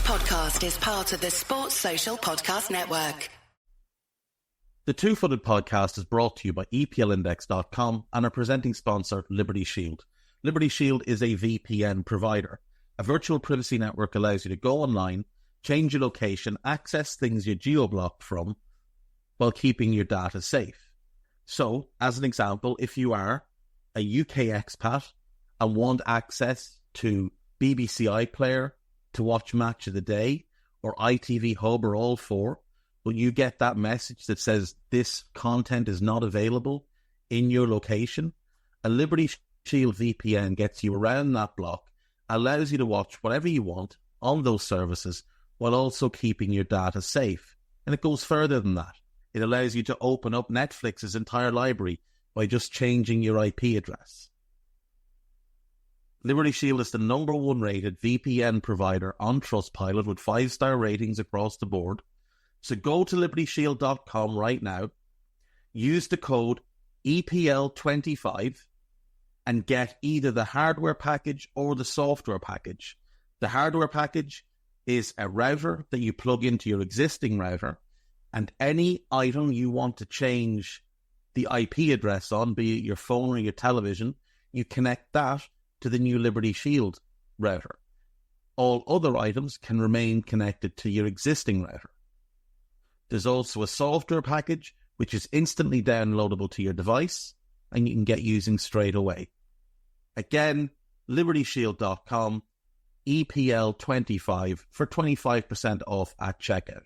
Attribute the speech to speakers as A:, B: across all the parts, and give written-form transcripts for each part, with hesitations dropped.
A: podcast is part of the Sports Social Podcast Network.
B: The Two-Footed Podcast is brought to you by EPLindex.com and our presenting sponsor, Liberty Shield. Liberty Shield is a VPN provider. A virtual privacy network allows you to go online, change your location, access things you're geo-blocked from, while keeping your data safe. So, as an example, if you are a UK expat and want access to BBC iPlayer to watch Match of the Day, or ITV Hub, or all four, will you get that message that says this content is not available in your location? A Liberty Shield VPN gets you around that block, allows you to watch whatever you want on those services while also keeping your data safe. And it goes further than that. It allows you to open up Netflix's entire library by just changing your IP address. Liberty Shield is the #1 rated VPN provider on Trustpilot with 5-star ratings across the board. So go to libertyshield.com right now, use the code EPL25 and get either the hardware package or the software package. The hardware package is a router that you plug into your existing router, and any item you want to change the IP address on, be it your phone or your television, you connect that to the new Liberty Shield router. All other items can remain connected to your existing router. There's also a software package which is instantly downloadable to your device and you can get using straight away. Again, libertyshield.com, EPL25 for 25% off at checkout.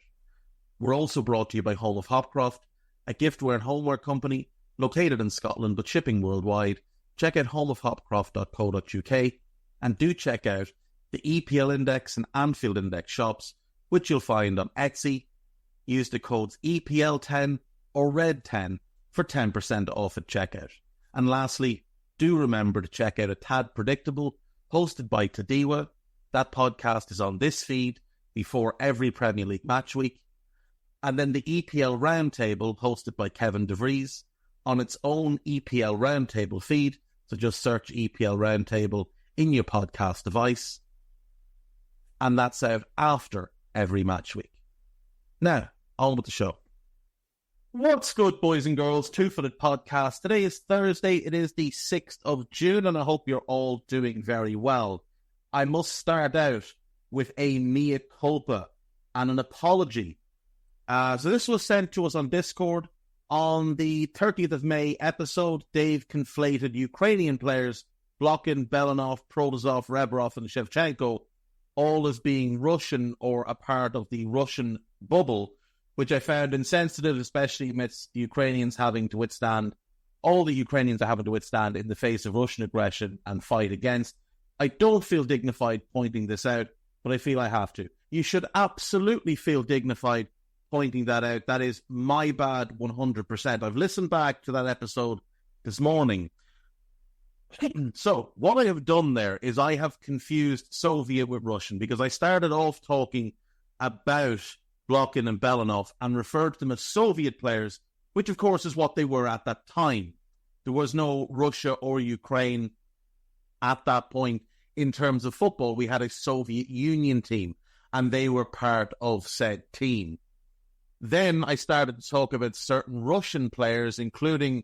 B: We're also brought to you by Home of Hopcroft, a giftware and homeware company located in Scotland but shipping worldwide. Check out homeofhopcroft.co.uk and do check out the EPL Index and Anfield Index shops, which you'll find on Etsy. Use the codes EPL10 or RED10 for 10% off at checkout. And lastly, do remember to check out A Tad Predictable, hosted by Tadiwa. That podcast is on this feed before every Premier League match week. And then the EPL Roundtable, hosted by Kevin DeVries, on its own EPL Roundtable feed. So just search EPL Roundtable in your podcast device. And that's out after every match week. Now, on with the show. What's good, boys and girls? Two-Footed Podcast. Today is Thursday. It is the 6th of June, and I hope you're all doing very well. I must start out with a mea culpa and an apology. So this was sent to us on Discord. On the 30th of May episode, Dave conflated Ukrainian players, Blokhin, Belanov, Protasov, Rebrov, and Shevchenko, all as being Russian or a part of the Russian bubble, which I found insensitive, especially amidst the Ukrainians having to withstand, all the Ukrainians are having to withstand in the face of Russian aggression and fight against. I don't feel dignified pointing this out, but I feel I have to. You should absolutely feel dignified pointing that out. That is my bad 100%. I've listened back to that episode this morning. So what I have done there is I have confused Soviet with Russian, because I started off talking about Blokhin and Belanov and referred to them as Soviet players, which of course is what they were at that time. There was no Russia or Ukraine at that point in terms of football. We had a Soviet Union team and they were part of said team. Then I started to talk about certain Russian players, including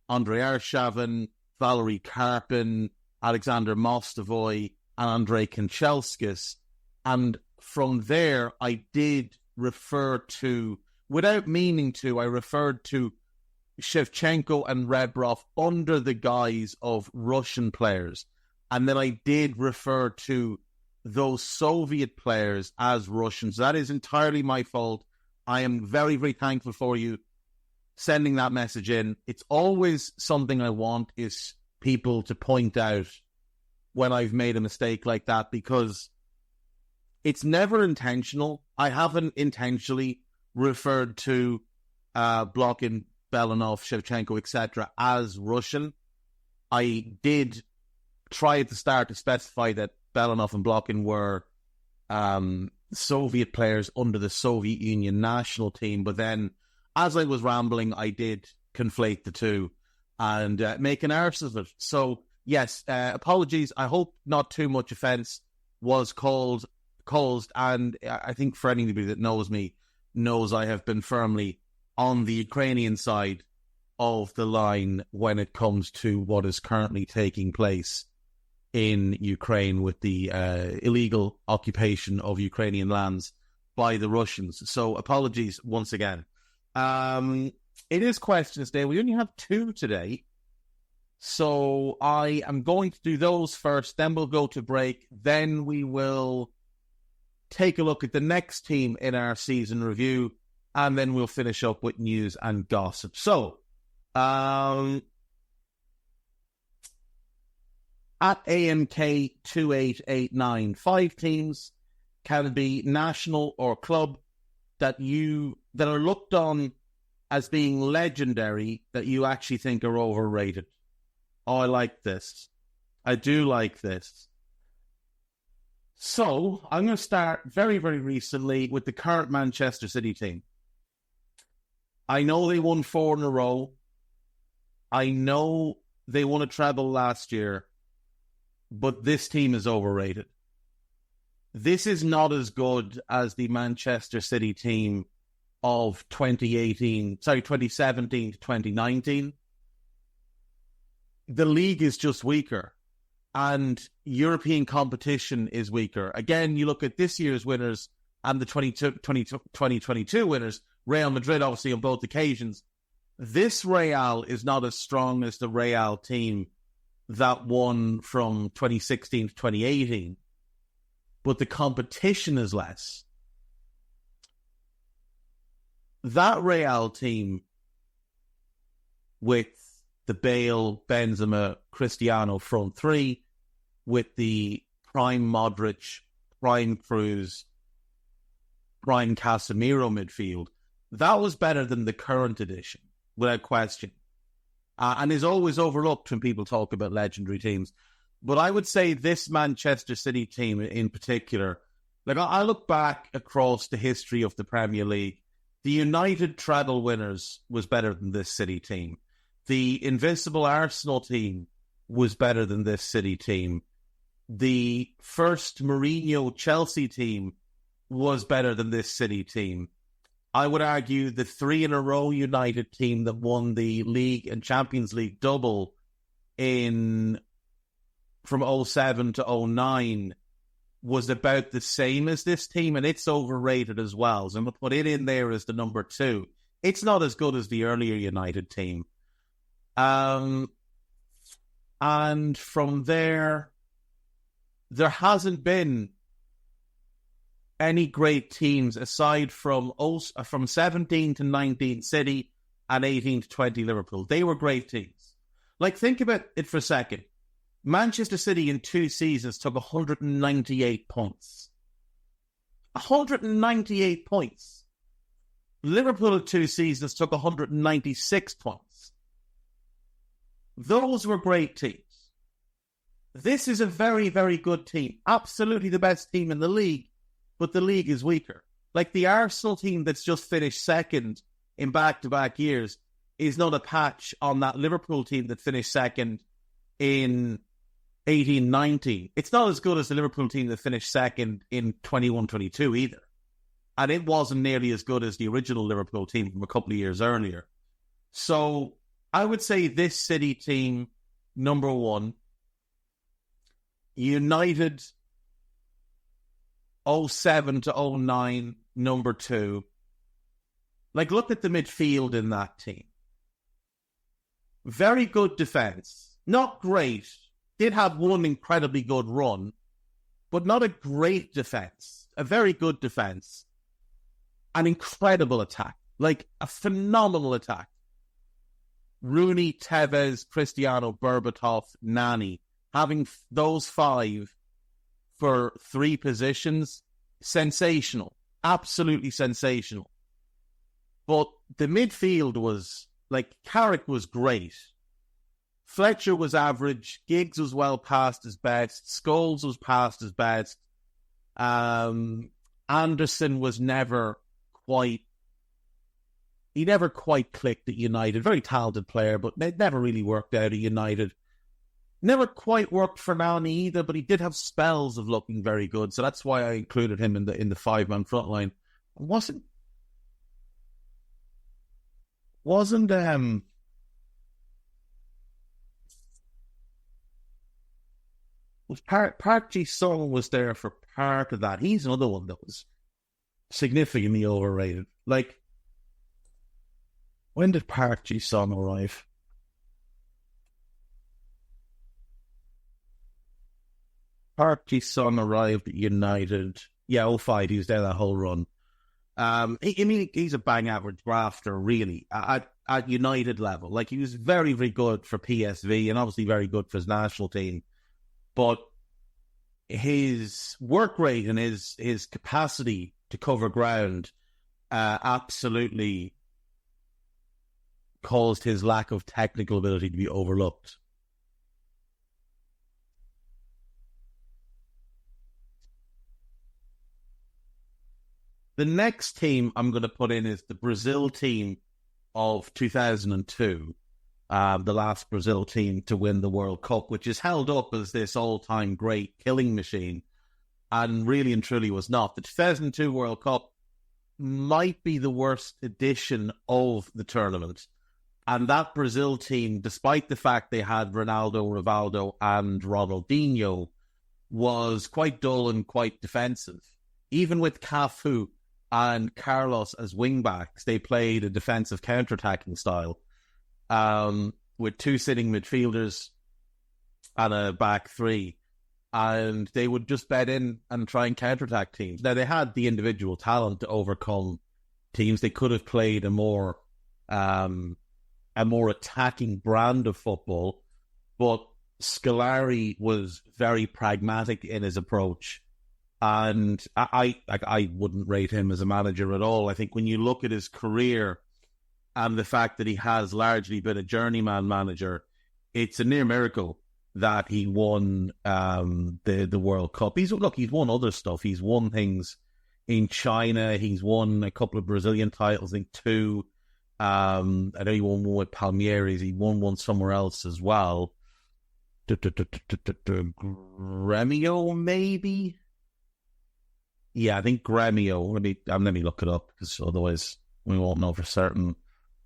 B: Andrei Arshavin, Valery Karpin, Alexander Mostovoy, and Andrei Kanchelskis. And from there, I did refer to, without meaning to, I referred to Shevchenko and Rebrov under the guise of Russian players. And then I did refer to those Soviet players as Russians. That is entirely my fault. I am very, very thankful for you sending that message in. It's always something I want is people to point out when I've made a mistake like that, because it's never intentional. I haven't intentionally referred to Blokhin, Belanov, Shevchenko, etc. as Russian. I did try at the start to specify that Belanov and Blokhin were Soviet players under the Soviet Union national team, but then as I was rambling, I did conflate the two and make an arse of it. So, yes, apologies. I hope not too much offence was called caused, and I think for anybody that knows me, knows I have been firmly on the Ukrainian side of the line when it comes to what is currently taking place in Ukraine with the illegal occupation of Ukrainian lands by the Russians. So apologies once again. It is questions day. We only have 2 today. So I am going to do those first, then we'll go to break. Then we will take a look at the next team in our season review, and then we'll finish up with news and gossip. So, at AMK2889, 5 teams, can it be national or club, that are looked on as being legendary, that you actually think are overrated. Oh, I like this. I do like this. So, I'm going to start very, very recently with the current Manchester City team. I know they won 4 in a row. I know they won a treble last year. But this team is overrated. This is not as good as the Manchester City team of 2017 to 2019. The league is just weaker, and European competition is weaker. Again, you look at this year's winners and the 2022 winners, Real Madrid, obviously, on both occasions. This Real is not as strong as the Real team that won from 2016 to 2018, but the competition is less. That Real team with the Bale, Benzema, Cristiano front 3, with the prime Modric, prime Kroos, prime Casemiro midfield, that was better than the current edition, without question. And is always overlooked when people talk about legendary teams. But I would say this Manchester City team in particular, like I look back across the history of the Premier League, the United treble winners was better than this City team. The invincible Arsenal team was better than this City team. The first Mourinho Chelsea team was better than this City team. I would argue the 3 in a row United team that won the League and Champions League double from 07 to 09 was about the same as this team, and it's overrated as well. So I'm going to put it in there as the number 2. It's not as good as the earlier United team. And from there hasn't been any great teams aside from 17 to 19 City and 18 to 20 Liverpool. They were great teams. Like, think about it for a second. Manchester City in 2 seasons took 198 points. 198 points. Liverpool in 2 seasons took 196 points. Those were great teams. This is a very, very good team. Absolutely the best team in the league, but the league is weaker. Like the Arsenal team that's just finished second in back-to-back years is not a patch on that Liverpool team that finished second in 18-19. It's not as good as the Liverpool team that finished second in 21-22 either. And it wasn't nearly as good as the original Liverpool team from a couple of years earlier. So I would say this City team, number 1. United 07 to 09, number 2. Like, look at the midfield in that team. Very good defence. Not great. Did have one incredibly good run, but not a great defence. A very good defence. An incredible attack. Like, a phenomenal attack. Rooney, Tevez, Cristiano, Berbatov, Nani. Having those 5 for 3 positions, sensational. Absolutely sensational. But the midfield was, like, Carrick was great. Fletcher was average. Giggs was well past his best. Scholes was past his best. Anderson was never quite clicked at United. Very talented player, but it never really worked out at United. Never quite worked for Nani either, but he did have spells of looking very good. So that's why I included him in the 5-man front line. Wasn't was Park Ji-sung was there for part of that. He's another one that was significantly overrated. Like, when did Park Ji-sung arrive? Park Ji-sung arrived at United. Yeah, 05. He was there that whole run. He's a bang average grafter, really, at United level. Like, he was very, very good for PSV and obviously very good for his national team. But his work rate and his capacity to cover ground absolutely caused his lack of technical ability to be overlooked. The next team I'm going to put in is the Brazil team of 2002, the last Brazil team to win the World Cup, which is held up as this all-time great killing machine, and really and truly was not. The 2002 World Cup might be the worst edition of the tournament, and that Brazil team, despite the fact they had Ronaldo, Rivaldo, and Ronaldinho, was quite dull and quite defensive. Even with Cafu and Carlos as wing-backs, they played a defensive counter-attacking style with two sitting midfielders and a back three. And they would just bed in and try and counter-attack teams. Now, they had the individual talent to overcome teams. They could have played a more attacking brand of football, but Scolari was very pragmatic in his approach. And I wouldn't rate him as a manager at all. I think when you look at his career and the fact that he has largely been a journeyman manager, it's a near miracle that he won the World Cup. He's won other stuff. He's won things in China. He's won a couple of Brazilian titles, I think 2. I know he won one with Palmeiras. He won one somewhere else as well. Gremio, maybe? Yeah, I think Gremio. Let me look it up, because otherwise we won't know for certain.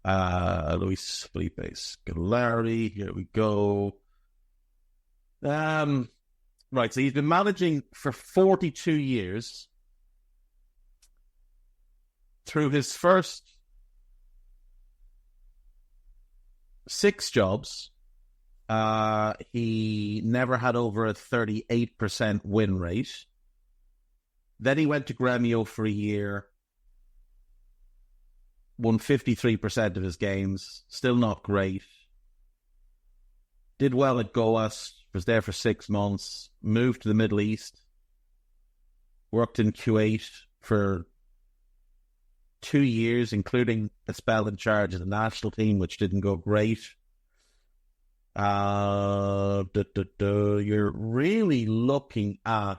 B: Luis Felipe Scolari. Here we go. Right, so he's been managing for 42 years. Through his first 6 jobs, he never had over a 38% win rate. Then he went to Gremio for a year, won 53% of his games, still not great. Did well at Goas, was there for 6 months, moved to the Middle East, worked in Kuwait for 2 years, including a spell in charge of the national team, which didn't go great. You're really looking at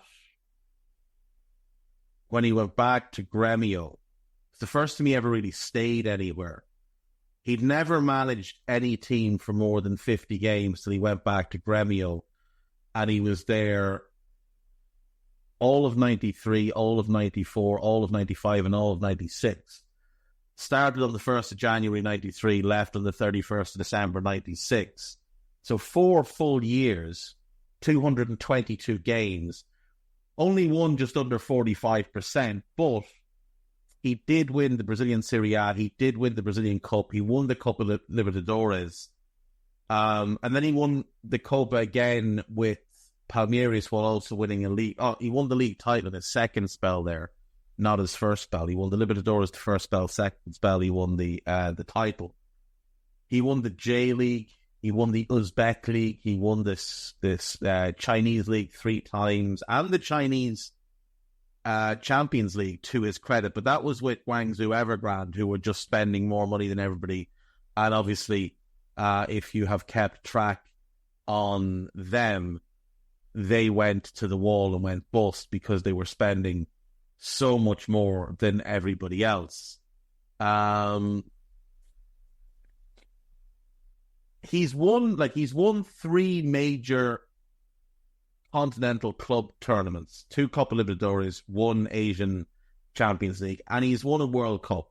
B: when he went back to Gremio. It's the first time he ever really stayed anywhere. He'd never managed any team for more than 50 games till he went back to Gremio, and he was there all of 93, all of 94, all of 95, and all of 96. Started on the 1st of January 93, left on the 31st of December 96. So 4 full years, 222 games, only won just under 45%, but he did win the Brazilian Serie A, he did win the Brazilian Cup, he won the Copa Libertadores, and then he won the Copa again with Palmeiras while also winning a league. Oh, he won the league title in his second spell there, not his first spell. He won the Libertadores the first spell, second spell he won the title. He won the J League, he won the Uzbek League, he won this Chinese League 3 times, and the Chinese Champions League, to his credit. But that was with Guangzhou Evergrande, who were just spending more money than everybody. And obviously, if you have kept track on them, they went to the wall and went bust because they were spending so much more than everybody he's won 3 major continental club tournaments, 2 Copa Libertadores, 1 Asian Champions League, and he's won a World Cup.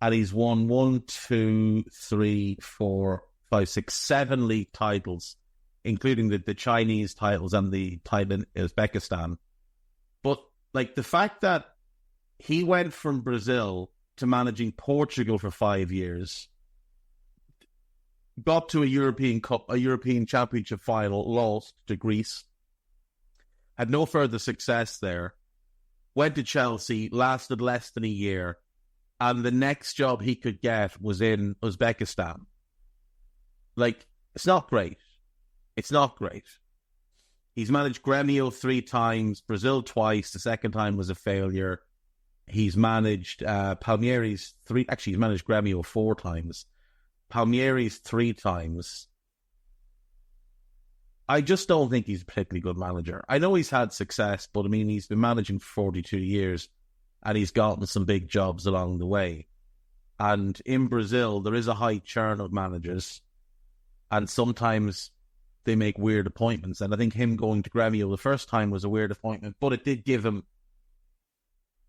B: And he's won 1, 2, 3, 4, 5, 6, 7 league titles, including the Chinese titles and the title in Uzbekistan. But like the fact that he went from Brazil to managing Portugal for 5 years, got to a European Cup, a European Championship final, lost to Greece, had no further success there, went to Chelsea, lasted less than a year, and the next job he could get was in Uzbekistan. Like, it's not great. It's not great. He's managed Gremio 3 times, Brazil twice. The second time was a failure. He's managed Palmeiras 3. Actually, he's managed Gremio 4 times. Palmeiras 3 times. I just don't think he's a particularly good manager. I know he's had success, but I mean, he's been managing for 42 years and he's gotten some big jobs along the way. And in Brazil, there is a high churn of managers, and sometimes they make weird appointments. And I think him going to Gremio the first time was a weird appointment, but it did give him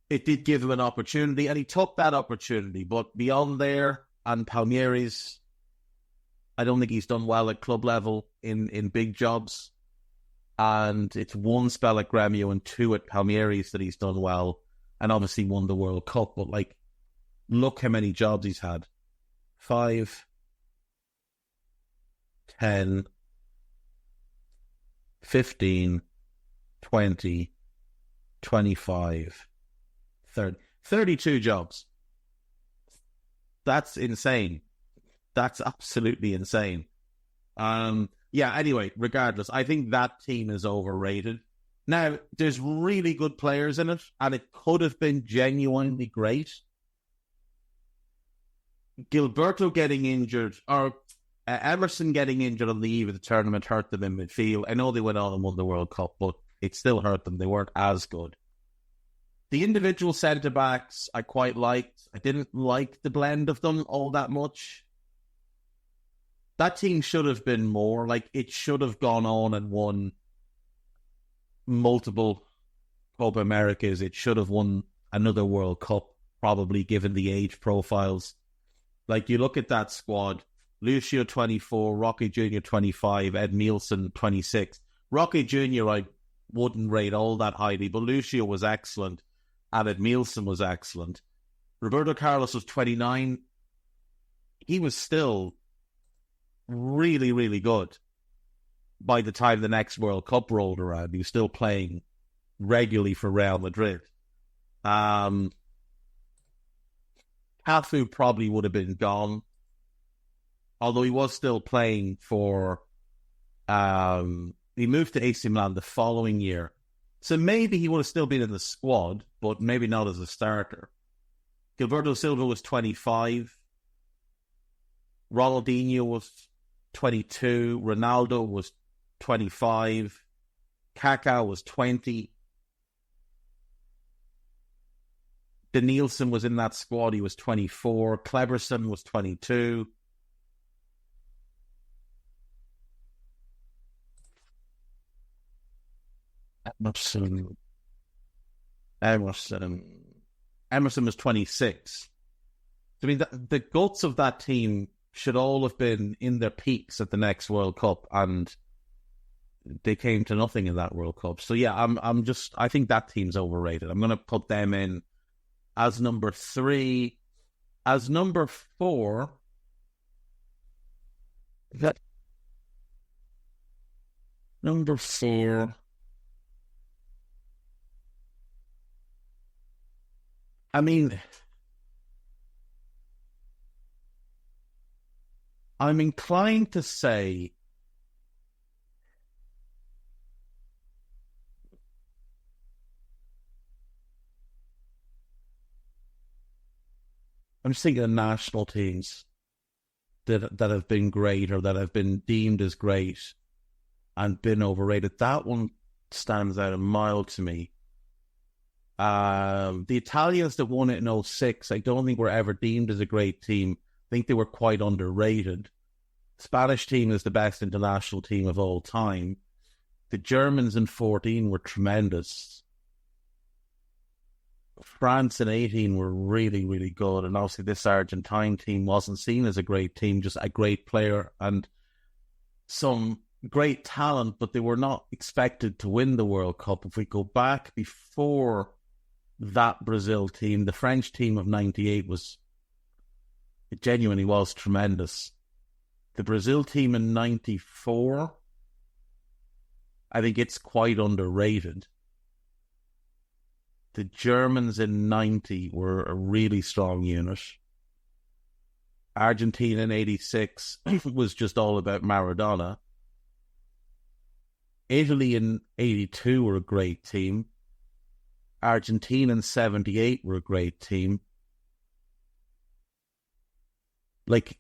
B: an opportunity, and he took that opportunity. But beyond there, and Palmeiras, I don't think he's done well at club level in big jobs. And it's 1 spell at Gremio and 2 at Palmeiras that he's done well, and obviously won the World Cup. But like, look how many jobs he's had. 5, 10, 15, 20, 25, 30, 32 jobs. That's insane. That's absolutely insane. Anyway, regardless, I think that team is overrated. Now, there's really good players in it, and it could have been genuinely great. Gilberto getting injured, or Emerson getting injured on the eve of the tournament, hurt them in midfield. I know they went on and won the World Cup, but it still hurt them. They weren't as good. The individual centre-backs I quite liked. I didn't like the blend of them all that much. That team should have been more. Like, it should have gone on and won multiple Copa Americas. It should have won another World Cup, probably, given the age profiles. Like, you look at that squad, Lucio 24, Rocky Jr. 25, Ed Nielsen 26. Rocky Jr. I wouldn't rate all that highly, but Lucio was excellent. And Ed Nielsen was excellent. Roberto Carlos was 29. He was still really, really good by the time the next World Cup rolled around. He was still playing regularly for Real Madrid. Cafu probably would have been gone, although he was still playing for... he moved to AC Milan the following year. So maybe he would have still been in the squad, but maybe not as a starter. Gilberto Silva was 25. Ronaldinho was 22. Ronaldo was 25. Kaká was 20. Danielson was in that squad. He was 24. Kleberson was 22. Emerson was 26. I mean, the guts of that team should all have been in their peaks at the next World Cup, and they came to nothing in that World Cup. So yeah, I think that team's overrated. I'm going to put them in as number 3. As number 4, number 4. I mean, I'm inclined to say I'm just thinking of national teams that have been great or that have been deemed as great and been overrated. That one stands out a mile to me. The Italians that won it in 06, I don't think were ever deemed as a great team. I think they were quite underrated. Spanish team is the best international team of all time. The Germans in 14 were tremendous. France in 18 were really, really good. And obviously this Argentine team wasn't seen as a great team, just a great player and some great talent, but they were not expected to win the World Cup. If we go back before that Brazil team, the French team of 98 it genuinely was tremendous. The Brazil team in 94, I think it's quite underrated. The Germans in 90 were a really strong unit. Argentina in 86 was just all about Maradona. Italy in 82 were a great team. Argentina in 78 were a great team. Like,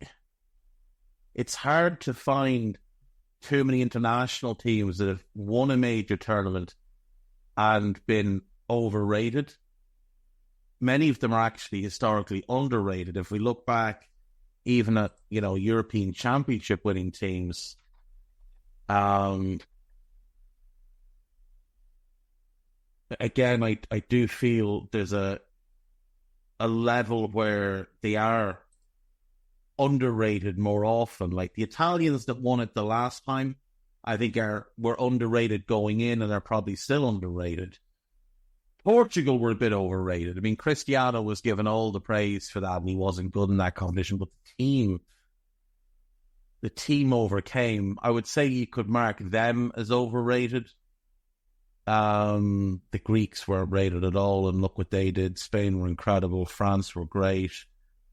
B: it's hard to find too many international teams that have won a major tournament and been overrated. Many of them are actually historically underrated. If we look back even at, European Championship winning teams, again, I do feel there's a level where they are underrated more often. Like the Italians that won it the last time, I think were underrated going in and are probably still underrated. Portugal were a bit overrated. I mean, Cristiano was given all the praise for that and he wasn't good in that competition, but the team overcame. I would say you could mark them as overrated. The Greeks weren't rated at all, and look what they did. Spain were incredible. France were great.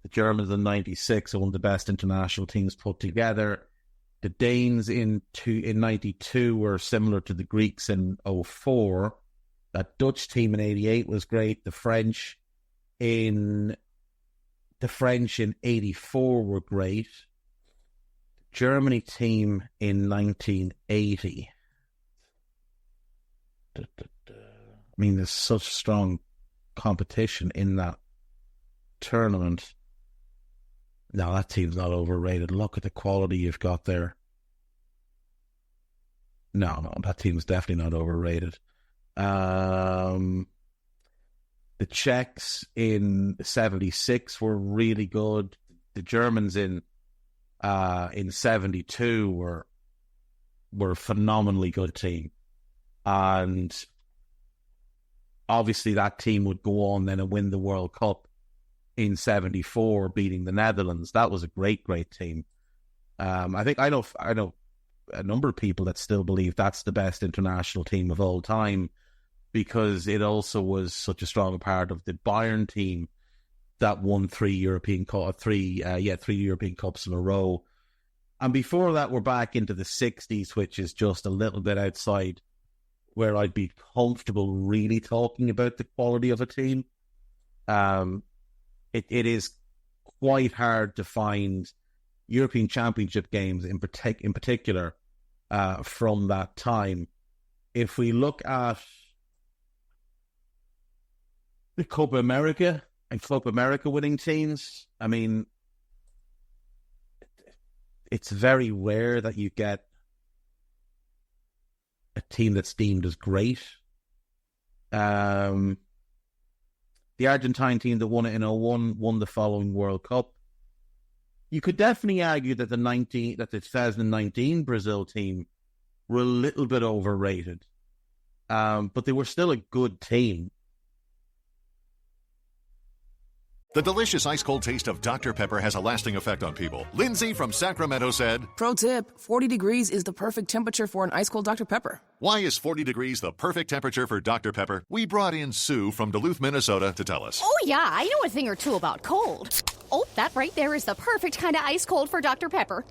B: The Germans in 96 are one of the best international teams put together. The Danes in 92 were similar to the Greeks in 04. That Dutch team in 88 was great. The French in 84 were great. Germany team in 1980. I mean, there's such strong competition in that tournament. No, that team's not overrated. Look at the quality you've got there. No, that team's definitely not overrated. The Czechs in 76 were really good. The Germans in 72 were a phenomenally good team. And obviously that team would go on then and win the World Cup in 74, beating the Netherlands. That was a great, great team. I know a number of people that still believe that's the best international team of all time, because it also was such a strong part of the Bayern team that won three European Cups in a row. And before that, we're back into the 60s, which is just a little bit outside where I'd be comfortable really talking about the quality of a team. It is quite hard to find European Championship games in particular from that time. If we look at the Copa America and Copa America winning teams, I mean, it's very rare that you get a team that's deemed as great. The Argentine team that won it in 01 won the following World Cup. You could definitely argue that the 2019 Brazil team were a little bit overrated, but they were still a good team.
C: The delicious ice-cold taste of Dr. Pepper has a lasting effect on people. Lindsay from Sacramento said,
D: Pro tip, 40 degrees is the perfect temperature for an ice-cold Dr. Pepper.
C: Why is 40 degrees the perfect temperature for Dr. Pepper? We brought in Sue from Duluth, Minnesota to tell us.
E: Oh, yeah, I know a thing or two about cold. Oh, that right there is the perfect kind of ice cold for Dr. Pepper.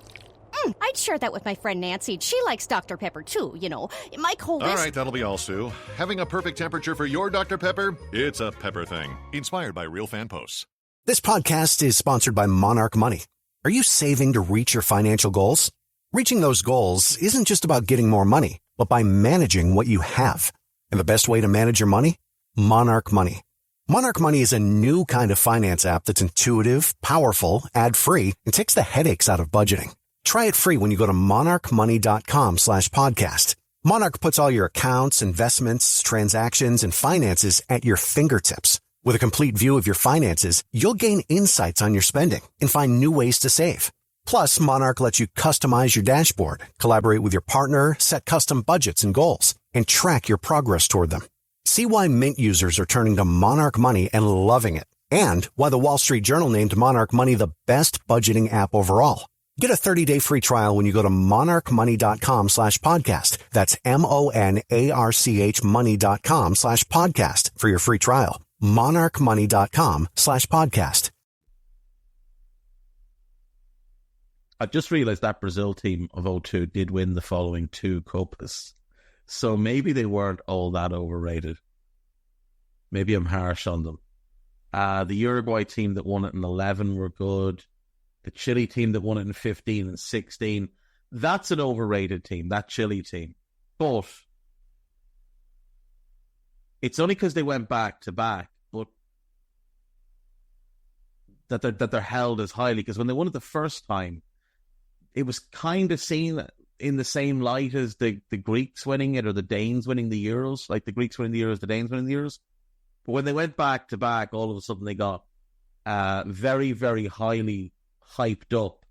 E: I'd share that with my friend Nancy. She likes Dr. Pepper, too, you know. My cold
C: All right, that'll be all, Sue. Having a perfect temperature for your Dr. Pepper? It's a Pepper thing. Inspired by real fan posts.
F: This podcast is sponsored by Monarch Money. Are you saving to reach your financial goals? Reaching those goals isn't just about getting more money, but by managing what you have. And the best way to manage your money? Monarch Money. Monarch Money is a new kind of finance app that's intuitive, powerful, ad-free, and takes the headaches out of budgeting. Try it free when you go to monarchmoney.com/podcast. Monarch puts all your accounts, investments, transactions, and finances at your fingertips. With a complete view of your finances, you'll gain insights on your spending and find new ways to save. Plus, Monarch lets you customize your dashboard, collaborate with your partner, set custom budgets and goals, and track your progress toward them. See why Mint users are turning to Monarch Money and loving it, and why the Wall Street Journal named Monarch Money the best budgeting app overall. Get a 30-day free trial when you go to monarchmoney.com/podcast. That's MONARCH money.com/podcast for your free trial. monarchmoney.com/podcast.
B: I just realised that Brazil team of 02 did win the following 2 Copas. So maybe they weren't all that overrated. Maybe I'm harsh on them. The Uruguay team that won it in 11 were good. The Chile team that won it in 15 and 16, that's an overrated team, that Chile team. But it's only because they went back to back, but that they're held as highly. Because when they won it the first time, it was kind of seen in the same light as the Greeks winning it or the Danes winning the Euros. Like the Greeks winning the Euros, the Danes winning the Euros. But when they went back to back, all of a sudden they got very, very highly hyped up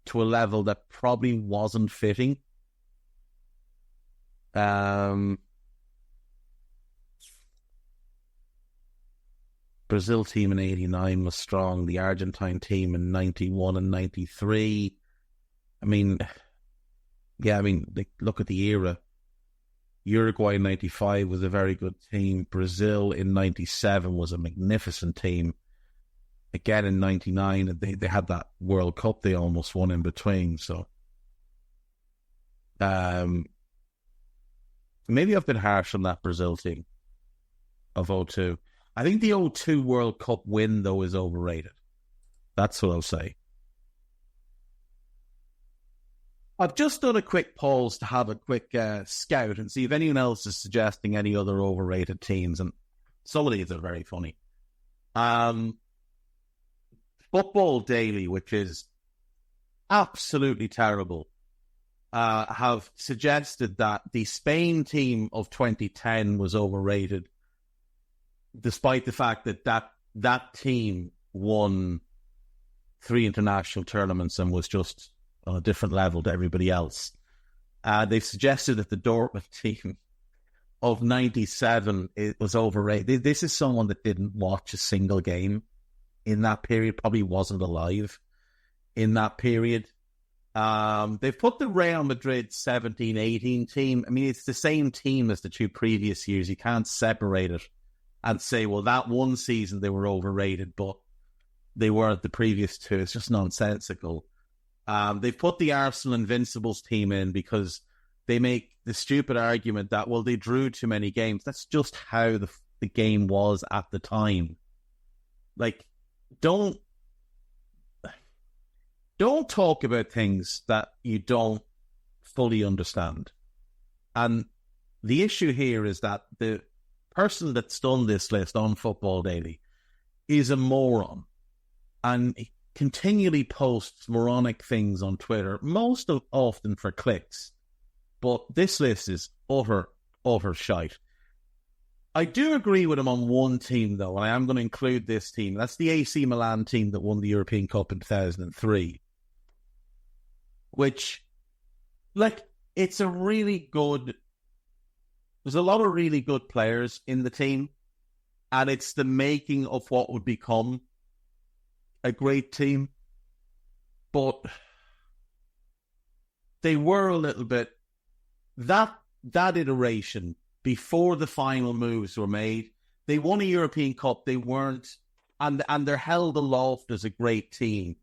B: to a level that probably wasn't fitting. Brazil team in 89 was strong. The Argentine team in 91 and 93. Look at the era. Uruguay in 95 was a very good team. Brazil in 97 was a magnificent team. Again in 99, they had that World Cup they almost won in between. So maybe I've been harsh on that Brazil team of 02. I think the 02 World Cup win, though, is overrated. That's what I'll say. I've just done a quick pause to have a quick scout and see if anyone else is suggesting any other overrated teams. And some of these are very funny. Football Daily, which is absolutely terrible, have suggested that the Spain team of 2010 was overrated, despite the fact that team won 3 international tournaments and was just on a different level to everybody else. They've suggested that the Dortmund team of 97 was overrated. This is someone that didn't watch a single game in that period, probably wasn't alive in that period. They've put the Real Madrid 17-18 team. I mean, it's the same team as the 2 previous years. You can't separate it and say, well, that one season they were overrated, but they weren't the previous 2. It's just nonsensical. They've put the Arsenal Invincibles team in because they make the stupid argument that, well, they drew too many games. That's just how the game was at the time. Like, don't talk about things that you don't fully understand. And the issue here is that the person that's done this list on Football Daily is a moron and he continually posts moronic things on Twitter, most often for clicks. But this list is utter shite. I do agree with him on one team, though, and I am going to include this team. That's the AC Milan team that won the European Cup in 2003. Which, it's a really good... There's a lot of really good players in the team, and it's the making of what would become a great team. But they were a little bit... That iteration... Before the final moves were made, they won a European Cup. They weren't, and they're held aloft as a great team.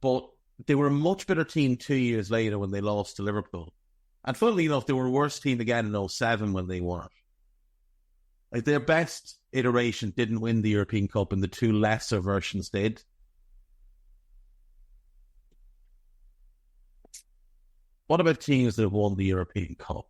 B: But they were a much better team 2 years later when they lost to Liverpool. And funnily enough, they were a worse team again in 07 when they weren't. Like, their best iteration didn't win the European Cup, and the 2 lesser versions did. What about teams that have won the European Cup?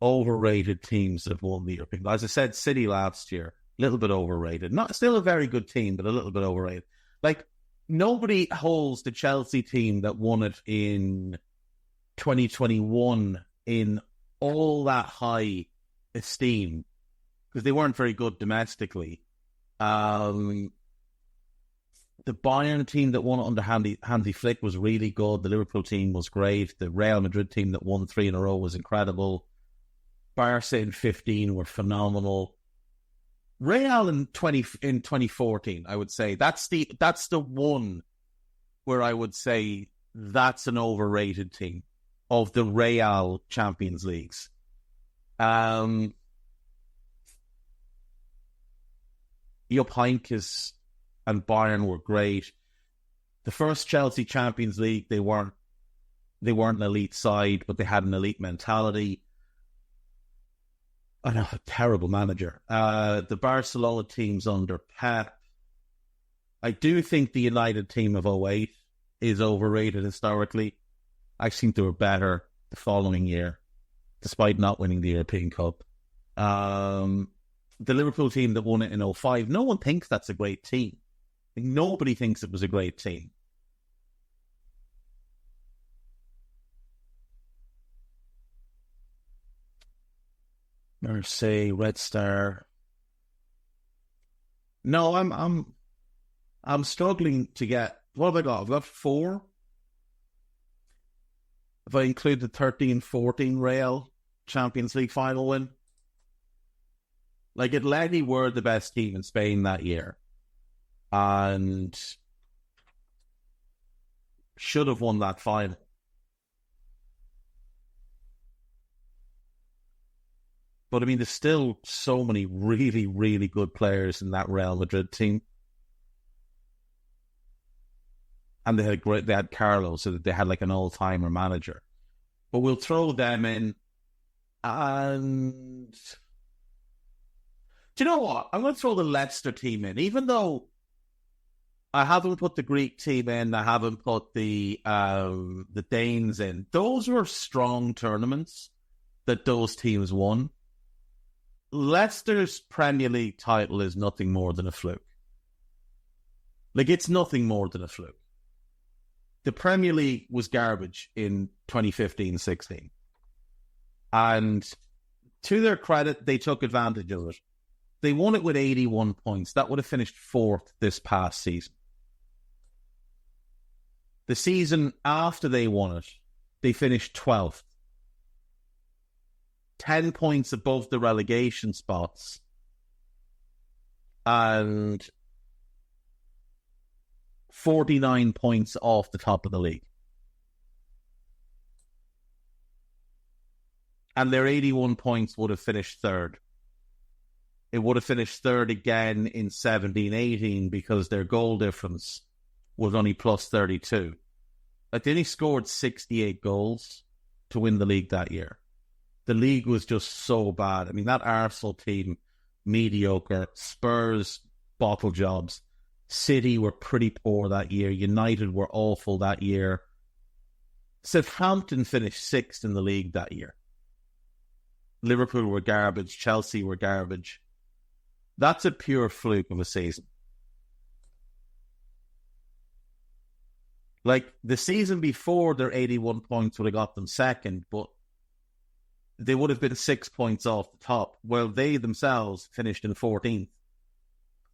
B: Overrated teams that have won the European Cup. As I said, City last year, a little bit overrated. Not still a very good team, but a little bit overrated. Like, nobody holds the Chelsea team that won it in 2021 in all that high esteem because they weren't very good domestically. The Bayern team that won it under Hansi Flick was really good. The Liverpool team was great. The Real Madrid team that won 3 in a row was incredible. Barca in 15 were phenomenal. Real in 2014, I would say that's the one where I would say that's an overrated team of the Real Champions Leagues. Jupp Heynckes and Bayern were great. The first Chelsea Champions League, they weren't an elite side, but they had an elite mentality. I know, a terrible manager. The Barcelona teams under Pep. I do think the United team of 2008 is overrated historically. I think they were better the following year, despite not winning the European Cup. The Liverpool team that won it in 2005, no one thinks that's a great team. Nobody thinks it was a great team. Marseille, Red Star. No, I'm struggling to get. What have I got? I've got 4. If I include the 13-14 Real Champions League final win. Like, Atleti were the best team in Spain that year. And should have won that final. But I mean, there's still so many really, really good players in that Real Madrid team. And they had Carlos, so that they had like an all-timer manager. But we'll throw them in. And do you know what? I'm going to throw the Leicester team in, even though I haven't put the Greek team in. I haven't put the Danes in. Those were strong tournaments that those teams won. Leicester's Premier League title is nothing more than a fluke. Like, it's nothing more than a fluke. The Premier League was garbage in 2015-16. And to their credit, they took advantage of it. They won it with 81 points. That would have finished 4th this past season. The season after they won it, they finished 12th. 10 points above the relegation spots. And 49 points off the top of the league. And their 81 points would have finished 3rd. It would have finished 3rd again in 17-18 because their goal difference was only plus 32. Like, they only scored 68 goals to win the league that year. The league was just so bad. I mean, that Arsenal team, mediocre. Spurs, bottle jobs. City were pretty poor that year. United were awful that year. Southampton finished 6th in the league that year. Liverpool were garbage. Chelsea were garbage. That's a pure fluke of a season. Like, the season before, their 81 points would have got them 2nd, but they would have been 6 points off the top, while they themselves finished in 14th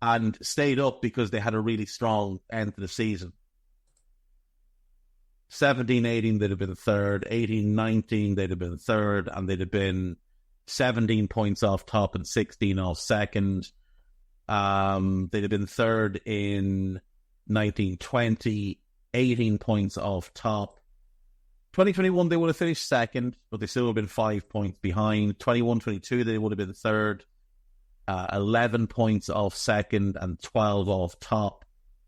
B: and stayed up because they had a really strong end to the season. 17-18, they'd have been 3rd. 18-19, they'd have been 3rd, and they'd have been 17 points off top and 16 off 2nd. They'd have been 3rd in 19-20, 18 points off top. 2021, they would have finished 2nd, but they still would have been 5 points behind. 21-22, they would have been 3rd. 11 points off 2nd and 12 off top.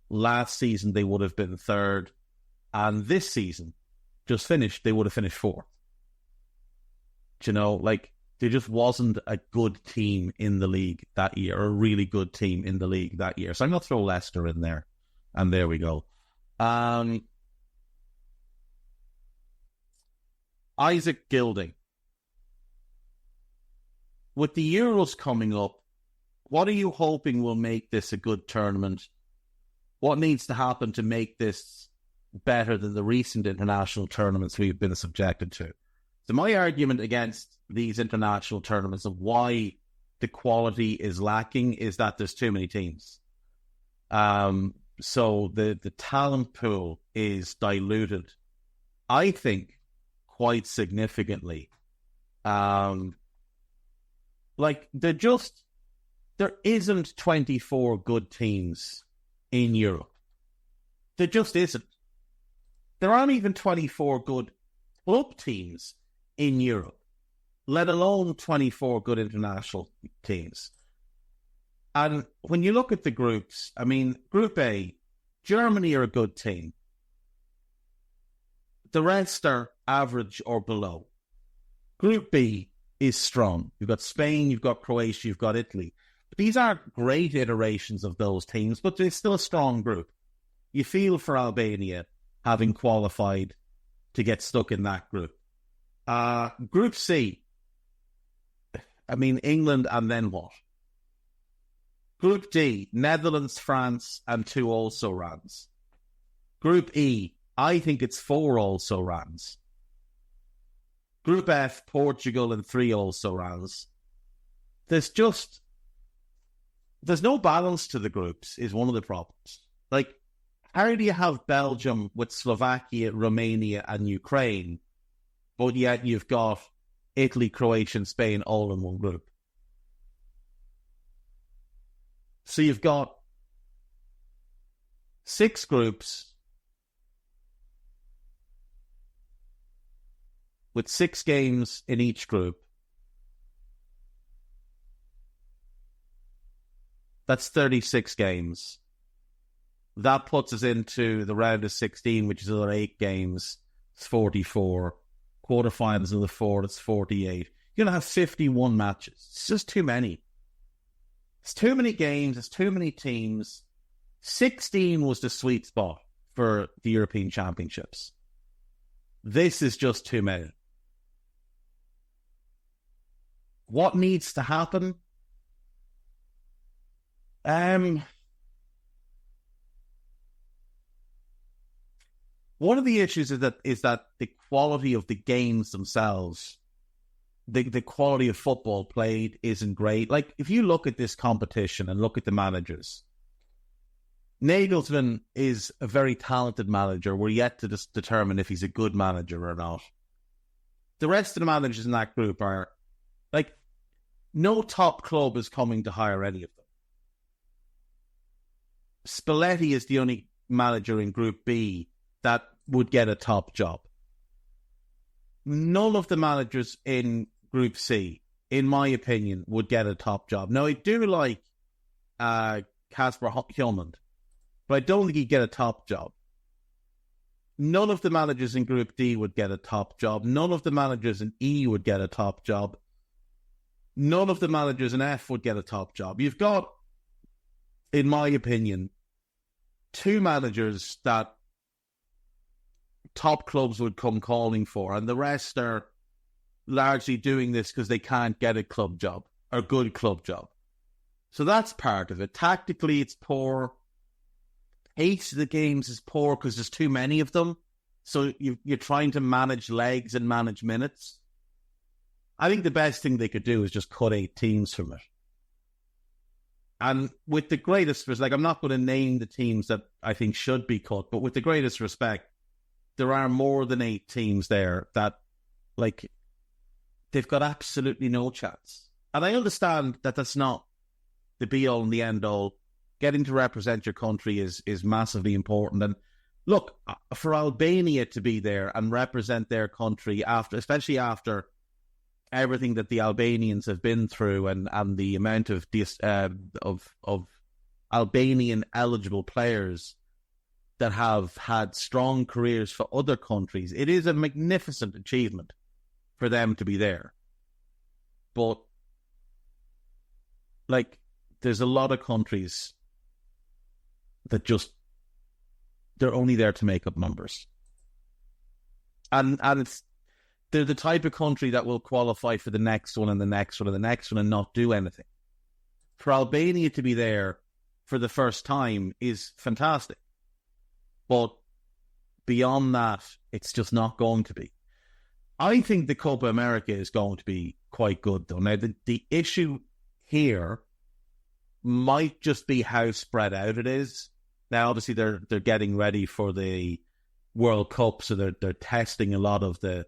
B: Last season, they would have been 3rd. And this season, just finished, they would have finished 4th. Do you know, like, there just wasn't a good team in the league that year, or a really good team in the league that year. So I'm going to throw Leicester in there. And there we go. Isaac Gilding. With the Euros coming up, what are you hoping will make this a good tournament? What needs to happen to make this better than the recent international tournaments we've been subjected to? So my argument against these international tournaments of why the quality is lacking is that there's too many teams. So the talent pool is diluted, I think, quite significantly. There isn't 24 good teams in Europe. There just isn't. There aren't even 24 good club teams in Europe, let alone 24 good international teams. And when you look at the groups, I mean, Group A, Germany are a good team. The rest are average or below. Group B is strong. You've got Spain, you've got Croatia, you've got Italy. These aren't great iterations of those teams, but it's still a strong group. You feel for Albania having qualified to get stuck in that group. Group C, I mean, England and then what? Group D, Netherlands, France, and 2 also-rans. Group E, I think it's 4 also-rans. Group F, Portugal and 3 also-rans. There's no balance to the groups is one of the problems. Like, how do you have Belgium with Slovakia, Romania and Ukraine, but yet you've got Italy, Croatia and Spain all in one group? So you've got 6 groups with 6 games in each group. That's 36 games. That puts us into the round of 16, which is another 8 games. It's 44. Quarterfinals another 4, that's 48. You're going to have 51 matches. It's just too many. It's too many games. It's too many teams. 16 was the sweet spot for the European Championships. This is just too many. What needs to happen? One of the issues is that the quality of the games themselves, the quality of football played isn't great. Like, if you look at this competition and look at the managers, Nagelsmann is a very talented manager. We're yet to determine if he's a good manager or not. The rest of the managers in that group are, like, no top club is coming to hire any of them. Spalletti is the only manager in Group B that would get a top job. None of the managers in Group C, in my opinion, would get a top job. Now, I do like Kasper Hjulmand, but I don't think he'd get a top job. None of the managers in Group D would get a top job. None of the managers in E would get a top job. None of the managers in F would get a top job. You've got, in my opinion, 2 managers that top clubs would come calling for, and the rest are largely doing this because they can't get a club job or good club job. So that's part of it. Tactically, it's poor. Pace of the games is poor because there's too many of them. So you're trying to manage legs and manage minutes. I think the best thing they could do is just cut 8 teams from it. And with the greatest respect, like, I'm not going to name the teams that I think should be cut, but with the greatest respect, there are more than 8 teams there that, like, they've got absolutely no chance. And I understand that that's not the be-all and the end-all. Getting to represent your country is massively important. And look, for Albania to be there and represent their country especially after everything that the Albanians have been through and the amount of Albanian eligible players that have had strong careers for other countries, it is a magnificent achievement for them to be there. But, like, there's a lot of countries that they're only there to make up numbers. And they're the type of country that will qualify for the next one and the next one and the next one and not do anything. For Albania to be there for the first time is fantastic. But beyond that, it's just not going to be. I think the Copa America is going to be quite good, though. Now, the issue here might just be how spread out it is. Now, obviously, they're getting ready for the World Cup, so they're testing a lot of the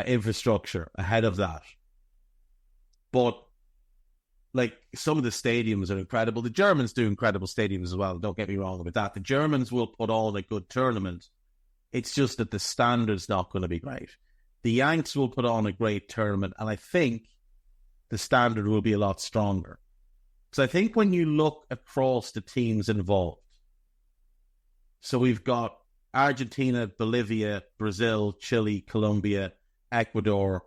B: infrastructure ahead of that. But like, some of the stadiums are incredible. The Germans do incredible stadiums as well. Don't get me wrong about that. The Germans will put on a good tournament. It's just that the standard's not going to be great. The Yanks will put on a great tournament, and I think the standard will be a lot stronger. So I think when you look across the teams involved, so we've got Argentina, Bolivia, Brazil, Chile, Colombia, Ecuador,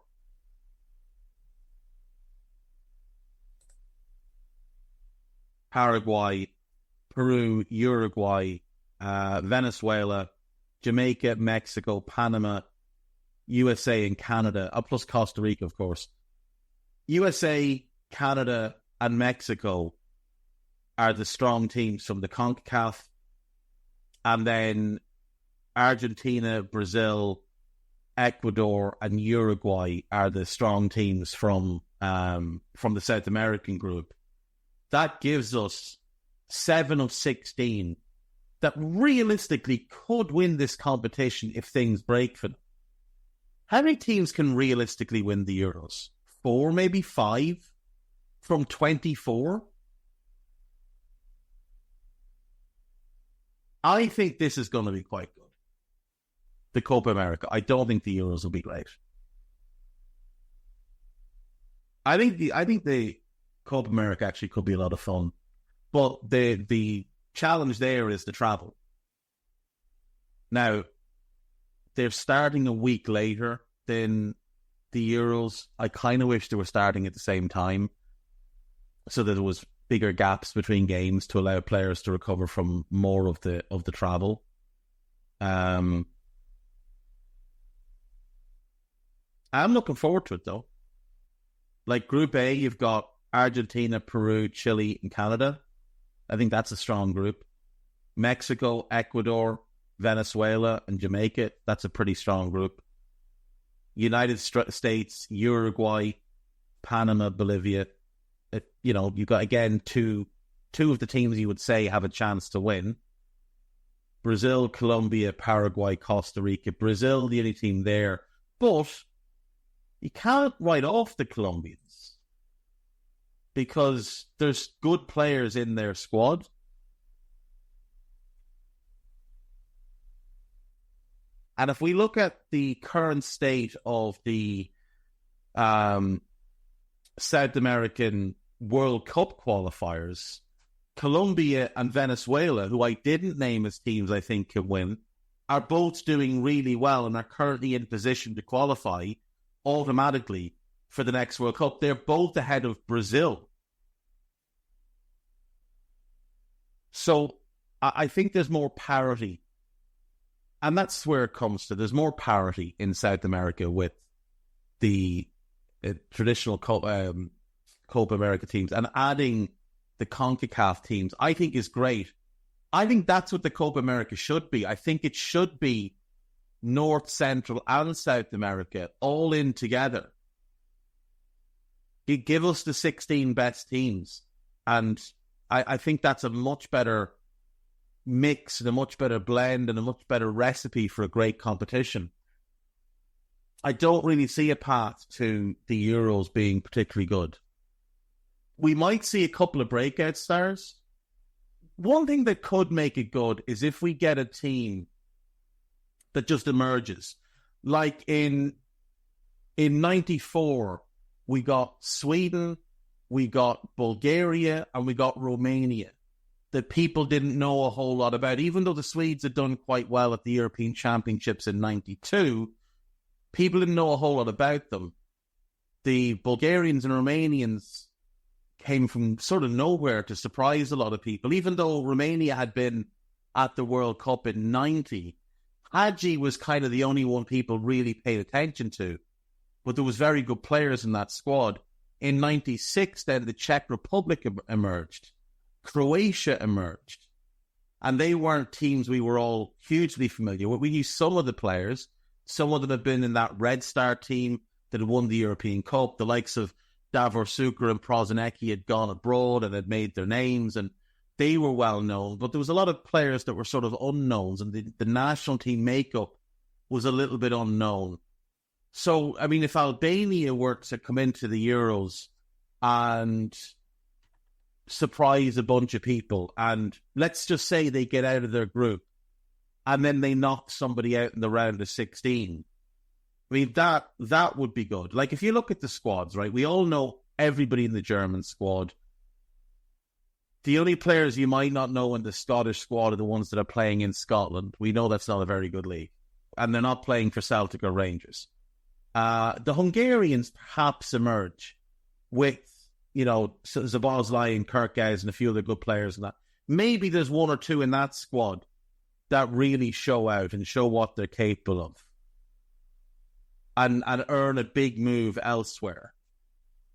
B: Paraguay, Peru, Uruguay, Venezuela, Jamaica, Mexico, Panama, USA and Canada, plus Costa Rica, of course. USA, Canada, and Mexico are the strong teams from the CONCACAF. And then Argentina, Brazil, Ecuador, and Uruguay are the strong teams from the South American group. That gives us 7 of 16 that realistically could win this competition if things break for them. How many teams can realistically win the Euros? 4, maybe 5 from 24? I think this is going to be quite good. The Copa America. I don't think the Euros will be great. I think the Copa America actually could be a lot of fun. But the challenge there is the travel. Now, they're starting a week later than the Euros. I kind of wish they were starting at the same time so that there was bigger gaps between games to allow players to recover from more of the travel. I'm looking forward to it, though. Like Group A, you've got Argentina, Peru, Chile, and Canada. I think that's a strong group. Mexico, Ecuador, Venezuela, and Jamaica. That's a pretty strong group. United States, Uruguay, Panama, Bolivia. You've got, again, two of the teams you would say have a chance to win. Brazil, Colombia, Paraguay, Costa Rica. Brazil, the only team there. But you can't write off the Colombians because there's good players in their squad. And if we look at the current state of the South American World Cup qualifiers, Colombia and Venezuela, who I didn't name as teams I think can win, are both doing really well and are currently in position to qualify automatically for the next World Cup. They're both ahead of Brazil. So I think there's more parity. And that's where it comes to. There's more parity in South America with the traditional Copa America teams. And adding the CONCACAF teams, I think, is great. I think that's what the Copa America should be. I think it should be North, Central, and South America all in together. You give us the 16 best teams. And I think that's a much better mix and a much better blend and a much better recipe for a great competition. I don't really see a path to the Euros being particularly good. We might see a couple of breakout stars. One thing that could make it good is if we get a team that just emerges. Like in 94, we got Sweden, we got Bulgaria, and we got Romania that people didn't know a whole lot about. Even though the Swedes had done quite well at the European Championships in 92, people didn't know a whole lot about them. The Bulgarians and Romanians came from sort of nowhere to surprise a lot of people. Even though Romania had been at the World Cup in 90, Hadji was kind of the only one people really paid attention to. But there was very good players in that squad. In 96, then the Czech Republic emerged. Croatia emerged. And they weren't teams we were all hugely familiar with. We knew some of the players. Some of them had been in that Red Star team that had won the European Cup. The likes of Davor Suker and Prosinecki had gone abroad and had made their names, and they were well known. But there was a lot of players that were sort of unknowns, and the national team makeup was a little bit unknown. So, I mean, if Albania were to come into the Euros and surprise a bunch of people, and let's just say they get out of their group, and then they knock somebody out in the round of 16, I mean, that would be good. Like, if you look at the squads, right, we all know everybody in the German squad. The only players you might not know in the Scottish squad are the ones that are playing in Scotland. We know that's not a very good league. And they're not playing for Celtic or Rangers. The Hungarians perhaps emerge with, you know, Zabozlai and Kirkaz and a few other good players and that. Maybe there's one or two in that squad that really show out and show what they're capable of. And earn a big move elsewhere.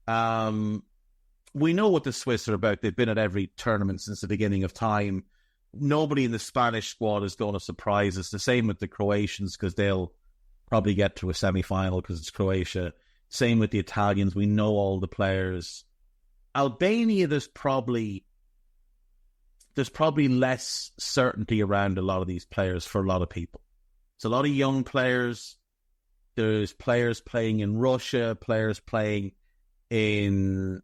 B: We know what the Swiss are about. They've been at every tournament since the beginning of time. Nobody in the Spanish squad is going to surprise us. The same with the Croatians, because they'll probably get to a semi-final because it's Croatia. Same with the Italians. We know all the players. Albania, there's probably less certainty around a lot of these players for a lot of people. It's a lot of young players. There's players playing in Russia, players playing in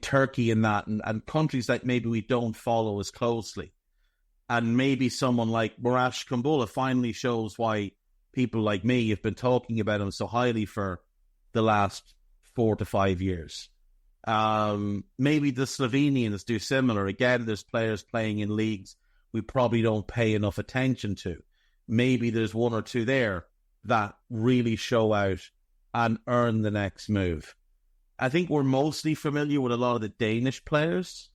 B: Turkey and that, and countries that maybe we don't follow as closely. And maybe someone like Murash Kumbula finally shows why people like me have been talking about him so highly for the last 4 to 5 years. Maybe the Slovenians do similar. Again, there's players playing in leagues we probably don't pay enough attention to. Maybe there's one or two there that really show out and earn the next move. I think we're mostly familiar with a lot of the Danish players.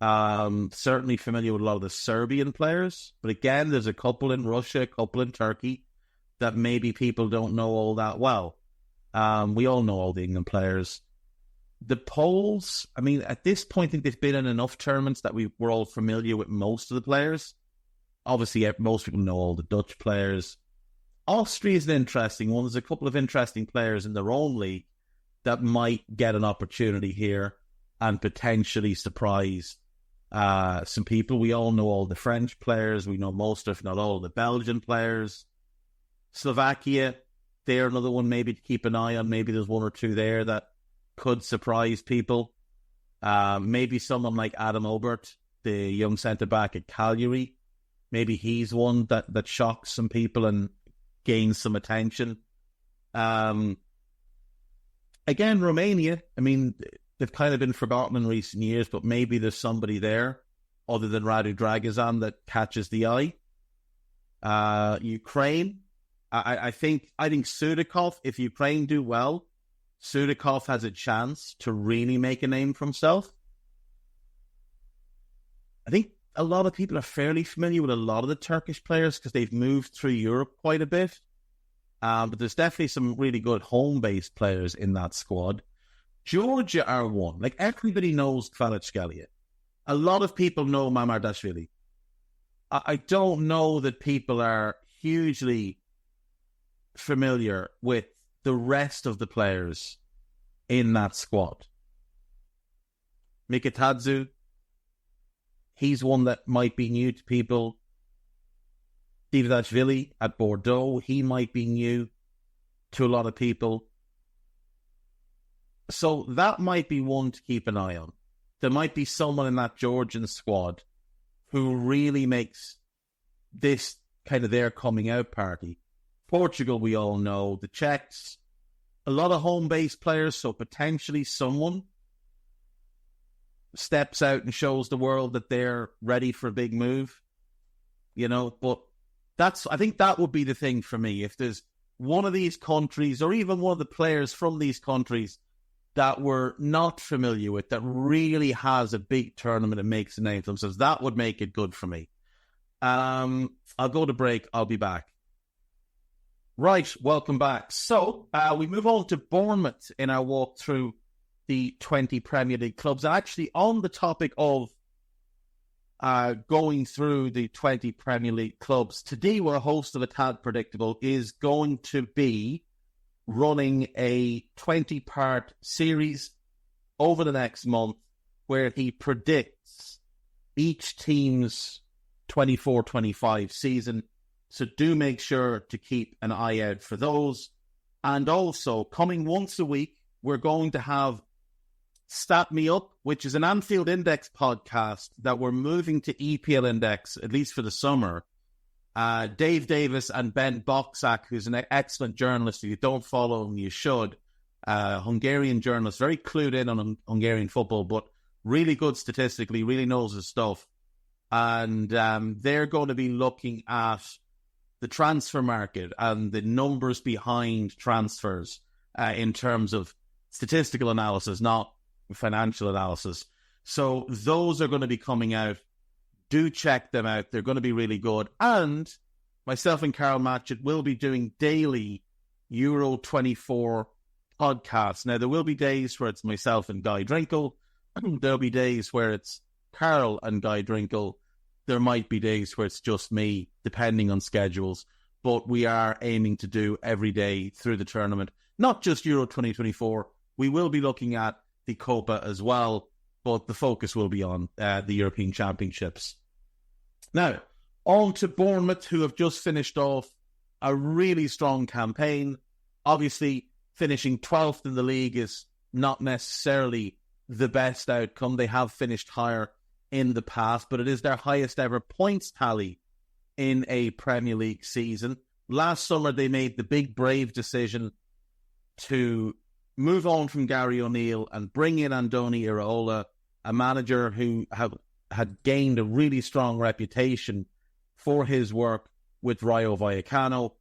B: Certainly familiar with a lot of the Serbian players. But again, there's a couple in Russia, a couple in Turkey that maybe people don't know all that well. We all know all the England players. The Poles, I mean, at this point, I think they've been in enough tournaments that we're all familiar with most of the players. Obviously, most people know all the Dutch players. Austria is an interesting one. There's a couple of interesting players in their own league that might get an opportunity here and potentially surprise some people. We all know all the French players. We know most, if not all, the Belgian players. Slovakia, they're another one maybe to keep an eye on. Maybe there's one or two there that could surprise people. Maybe someone like Adam Obert, the young centre-back at Cagliari. Maybe he's one that shocks some people and gains some attention. Again, Romania, I mean, they've kind of been forgotten in recent years, but maybe there's somebody there other than Radu Dragozan that catches the eye. Ukraine, I think Sudakov, if Ukraine do well, Sudakov has a chance to really make a name for himself. I think a lot of people are fairly familiar with a lot of the Turkish players because they've moved through Europe quite a bit. But there's definitely some really good home-based players in that squad. Georgia are one. Like, everybody knows Kvaratskhelia. A lot of people know Mamardashvili. I don't know that people are hugely familiar with the rest of the players in that squad. Mikitadze, he's one that might be new to people. Divdashvili at Bordeaux, he might be new to a lot of people. So that might be one to keep an eye on. There might be someone in that Georgian squad who really makes this kind of their coming out party. Portugal, we all know. The Czechs, a lot of home-based players, so potentially someone steps out and shows the world that they're ready for a big move. You know, but I think that would be the thing for me. If there's one of these countries, or even one of the players from these countries that we're not familiar with, that really has a big tournament and makes a name for themselves, that would make it good for me. I'll go to break. I'll be back. Right, welcome back. So we move on to Bournemouth in our walk through the 20 Premier League clubs. And actually, on the topic of going through the 20 Premier League clubs, today we're a host of A Tad Predictable is going to be running a 20-part series over the next month where he predicts each team's 24-25 season. So do make sure to keep an eye out for those. And also, coming once a week, we're going to have Stat Me Up, which is an Anfield Index podcast that we're moving to EPL Index, at least for the summer. Dave Davis and Ben Boksak, who's an excellent journalist. If you don't follow him, you should. Hungarian journalist, very clued in on Hungarian football, but really good statistically, really knows his stuff. And they're going to be looking at the transfer market and the numbers behind transfers in terms of statistical analysis, not financial analysis. So those are going to be coming out. Do check them out. They're going to be really good. And myself and Carol Matchett will be doing daily Euro 24 podcasts. Now, there will be days where it's myself and Guy Drinkle. There'll be days where it's Carol and Guy Drinkle. There might be days where it's just me, depending on schedules. But we are aiming to do every day through the tournament. Not just Euro 2024. We will be looking at the Copa as well, but the focus will be on the European Championships. Now, on to Bournemouth, who have just finished off a really strong campaign. Obviously, finishing 12th in the league is not necessarily the best outcome. They have finished higher in the past, but it is their highest ever points tally in a Premier League season. Last summer, they made the big brave decision to move on from Gary O'Neill and bring in Andoni Iraola, a manager who had gained a really strong reputation for his work with Rayo Vallecano.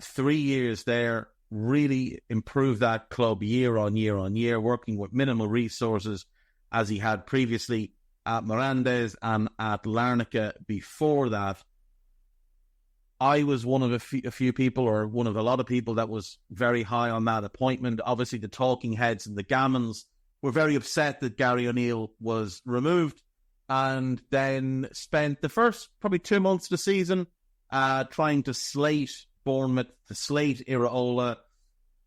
B: 3 years there, really improved that club year on year on year, working with minimal resources as he had previously at Mirandes and at Larnaca before that. I was one of a few people, or one of a lot of people, that was very high on that appointment. Obviously, the talking heads and the gammons were very upset that Gary O'Neill was removed, and then spent the first probably 2 months of the season trying to slate Bournemouth, to slate Iraola,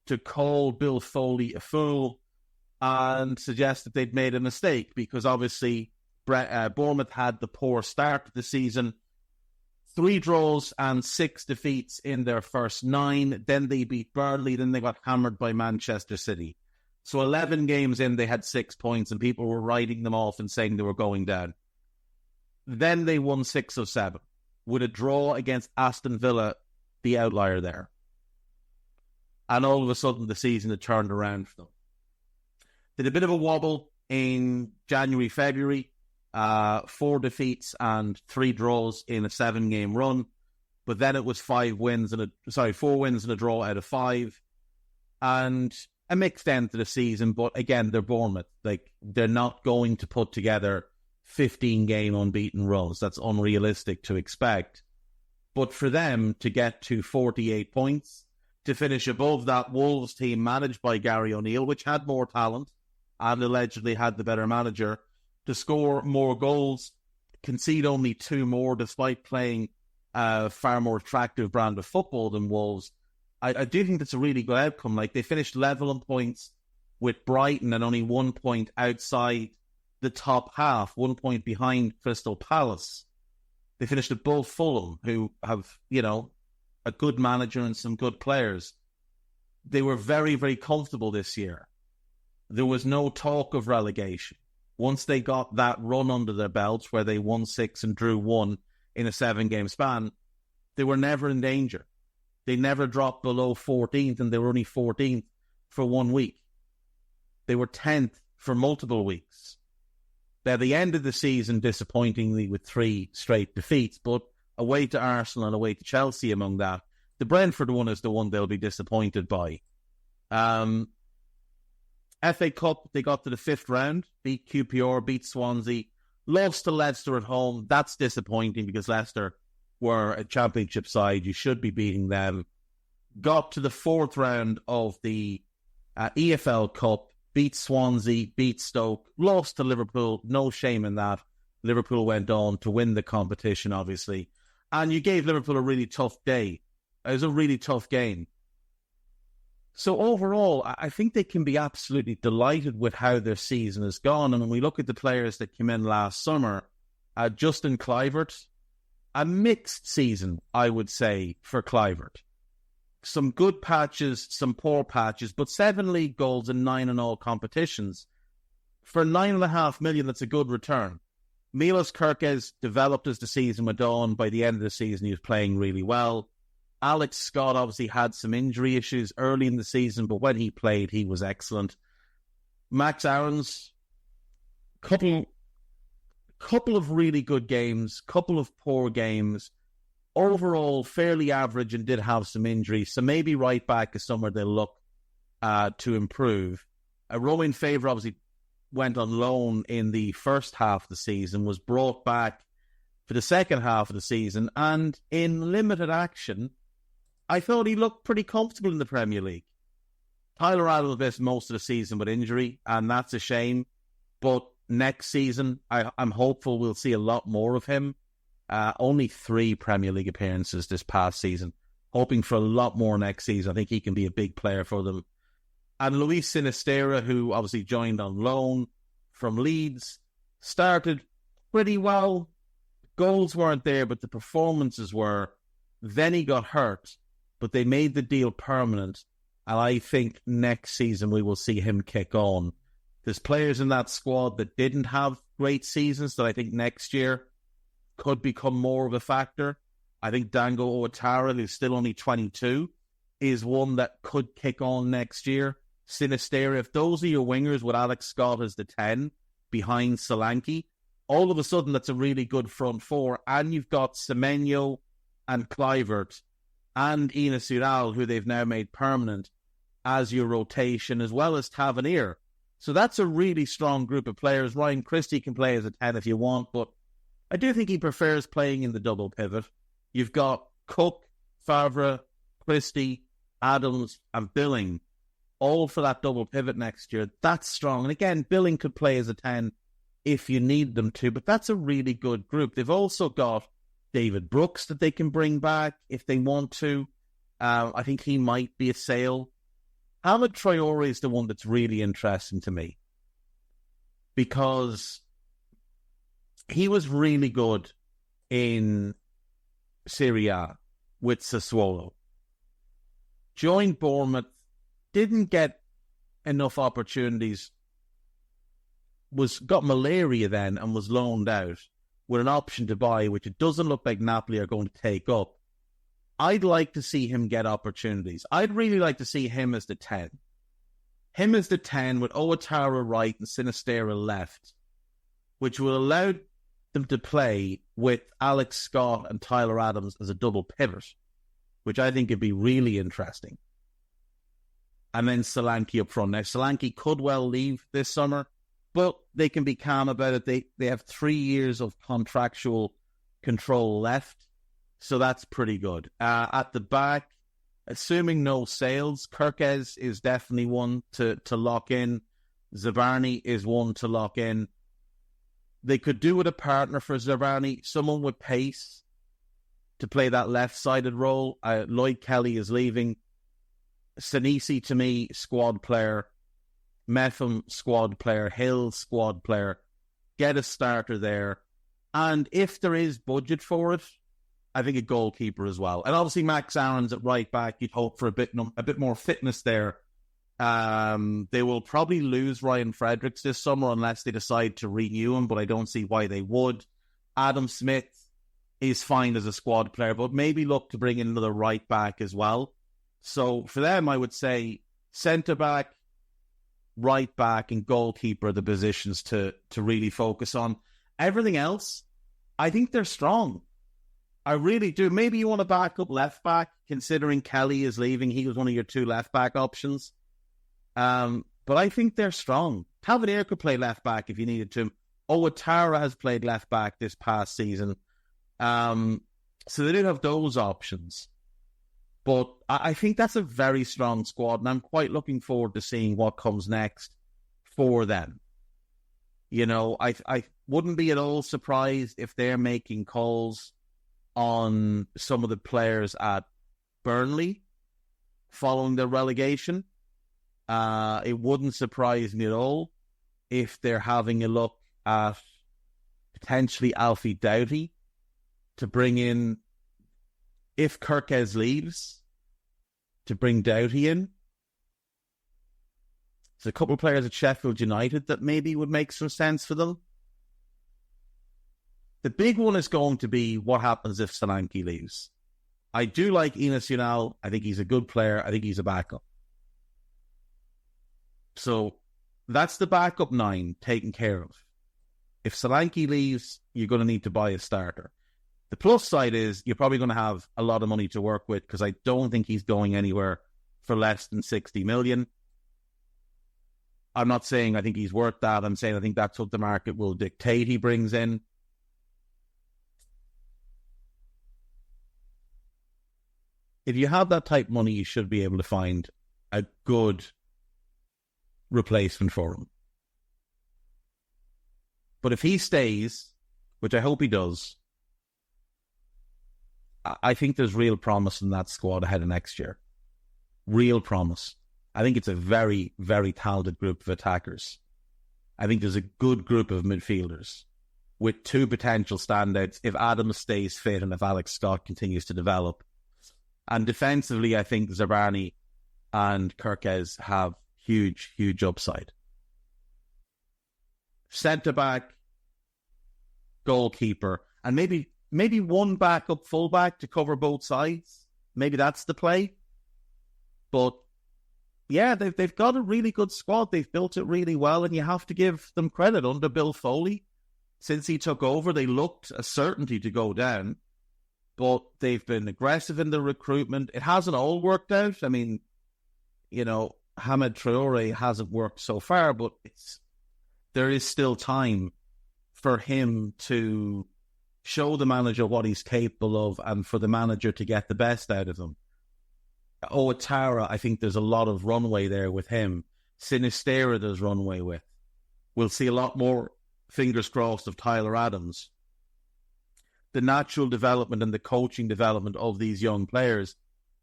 B: to call Bill Foley a fool, and suggest that they'd made a mistake, because obviously Bournemouth had the poor start to the season. 3 draws and 6 defeats in their first 9. Then they beat Burnley. Then they got hammered by Manchester City. So 11 games in, they had 6 points, and people were writing them off and saying they were going down. Then they won 6 of 7 with a draw against Aston Villa, the outlier there. And all of a sudden, the season had turned around for them. Did a bit of a wobble in January, February. 4 defeats and 3 draws in a 7-game run, but then it was 4 wins and a draw out of 5, and a mixed end to the season. But again, they're Bournemouth. They're not going to put together 15-game unbeaten runs. That's unrealistic to expect. But for them to get to 48 points, to finish above that Wolves team managed by Gary O'Neill, which had more talent and allegedly had the better manager, to score more goals, concede only 2 more despite playing a far more attractive brand of football than Wolves. I do think that's a really good outcome. They finished level in points with Brighton and only 1 point outside the top half, 1 point behind Crystal Palace. They finished above Fulham, who have, a good manager and some good players. They were very, very comfortable this year. There was no talk of relegation. Once they got that run under their belts where they won 6 and drew 1 in a 7-game span, they were never in danger. They never dropped below 14th, and they were only 14th for 1 week. They were 10th for multiple weeks. Now, they ended the season disappointingly with 3 straight defeats, but away to Arsenal and away to Chelsea among that. The Brentford one is the one they'll be disappointed by. FA Cup, they got to the 5th round, beat QPR, beat Swansea, lost to Leicester at home. That's disappointing because Leicester were a championship side. You should be beating them. Got to the 4th round of the EFL Cup, beat Swansea, beat Stoke, lost to Liverpool, no shame in that. Liverpool went on to win the competition, obviously. And you gave Liverpool a really tough day. It was a really tough game. So overall, I think they can be absolutely delighted with how their season has gone. And when we look at the players that came in last summer, Justin Kluivert, a mixed season, I would say, for Kluivert. Some good patches, some poor patches, but 7 league goals and 9 in all competitions. For $9.5 million, that's a good return. Milos Kerkez developed as the season went on. By the end of the season, he was playing really well. Alex Scott obviously had some injury issues early in the season, but when he played, he was excellent. Max Aarons, couple of really good games, couple of poor games. Overall, fairly average and did have some injuries. So maybe right back is somewhere they'll look to improve. Rowan Favour obviously went on loan in the first half of the season, was brought back for the second half of the season, and in limited action, I thought he looked pretty comfortable in the Premier League. Tyler Adams missed most of the season with injury, and that's a shame. But next season, I'm hopeful we'll see a lot more of him. Only 3 Premier League appearances this past season. Hoping for a lot more next season. I think he can be a big player for them. And Luis Sinisterra, who obviously joined on loan from Leeds, started pretty well. Goals weren't there, but the performances were. Then he got hurt, but they made the deal permanent. And I think next season we will see him kick on. There's players in that squad that didn't have great seasons that I think next year could become more of a factor. I think Dango Ouattara, who's still only 22, is one that could kick on next year. Sinisterra, if those are your wingers with Alex Scott as the 10 behind Solanke, all of a sudden that's a really good front four. And you've got Semenyo and Kluivert and Ines Ural, who they've now made permanent, as your rotation, as well as Tavernier. So that's a really strong group of players. Ryan Christie can play as a 10 if you want, but I do think he prefers playing in the double pivot. You've got Cook, Favre, Christie, Adams, and Billing, all for that double pivot next year. That's strong. And again, Billing could play as a 10 if you need them to, but that's a really good group. They've also got David Brooks that they can bring back if they want to. I think he might be a sale. Hamid Traore is the one that's really interesting to me because he was really good in Serie A with Sassuolo. Joined Bournemouth, didn't get enough opportunities, got malaria then and was loaned out with an option to buy, which it doesn't look like Napoli are going to take up. I'd like to see him get opportunities. I'd really like to see him as the 10. Him as the 10 with Ouattara right and Sinisterra left, which will allow them to play with Alex Scott and Tyler Adams as a double pivot, which I think would be really interesting. And then Solanke up front. Now, Solanke could well leave this summer, but they can be calm about it. They have 3 years of contractual control left, so that's pretty good. At the back, assuming no sales, Kerkez is definitely one to lock in. Zabarny is one to lock in. They could do with a partner for Zabarny, someone with pace to play that left-sided role. Lloyd Kelly is leaving. Senesi, to me, squad player. Metham, squad player. Hill, squad player. Get a starter there. And if there is budget for it, I think a goalkeeper as well. And obviously Max Aarons at right back, you'd hope for a bit more fitness there. They will probably lose Ryan Fredericks this summer unless they decide to renew him, but I don't see why they would. Adam Smith is fine as a squad player, but maybe look to bring in another right back as well. So for them, I would say centre-back, right-back, and goalkeeper are the positions to really focus on. Everything else, I think they're strong. I really do. Maybe you want to back up left-back, considering Kelly is leaving. He was one of your 2 left-back options. But I think they're strong. Tavernier could play left-back if you needed to. Ouattara has played left-back this past season. So they do have those options. But I think that's a very strong squad, and I'm quite looking forward to seeing what comes next for them. You know, I wouldn't be at all surprised if they're making calls on some of the players at Burnley following the relegation. It wouldn't surprise me at all if they're having a look at potentially Alfie Doughty to bring in, if Kirkes leaves, to bring Doughty in. There's a couple of players at Sheffield United that maybe would make some sense for them. The big one is going to be what happens if Solanke leaves. I do like Ines Unal. I think he's a good player. I think he's a backup. So that's the backup 9 taken care of. If Solanke leaves, you're going to need to buy a starter. The plus side is you're probably going to have a lot of money to work with, because I don't think he's going anywhere for less than 60 million. I'm not saying I think he's worth that. I'm saying I think that's what the market will dictate he brings in. If you have that type of money, you should be able to find a good replacement for him. But if he stays, which I hope he does, I think there's real promise in that squad ahead of next year. Real promise. I think it's a very, very talented group of attackers. I think there's a good group of midfielders with 2 potential standouts if Adams stays fit and if Alex Scott continues to develop. And defensively, I think Zabani and Kirkes have huge, huge upside. Centre-back, goalkeeper, and maybe one backup fullback to cover both sides. Maybe that's the play. But yeah, they've got a really good squad. They've built it really well, and you have to give them credit. Under Bill Foley, since he took over, they looked a certainty to go down, but they've been aggressive in the recruitment. It hasn't all worked out. I mean, you know, Hamed Traore hasn't worked so far, but there is still time for him to show the manager what he's capable of and for the manager to get the best out of him. Ouattara, I think there's a lot of runway there with him. Sinistera there's runway with. We'll see a lot more, fingers crossed, of Tyler Adams. The natural development and the coaching development of these young players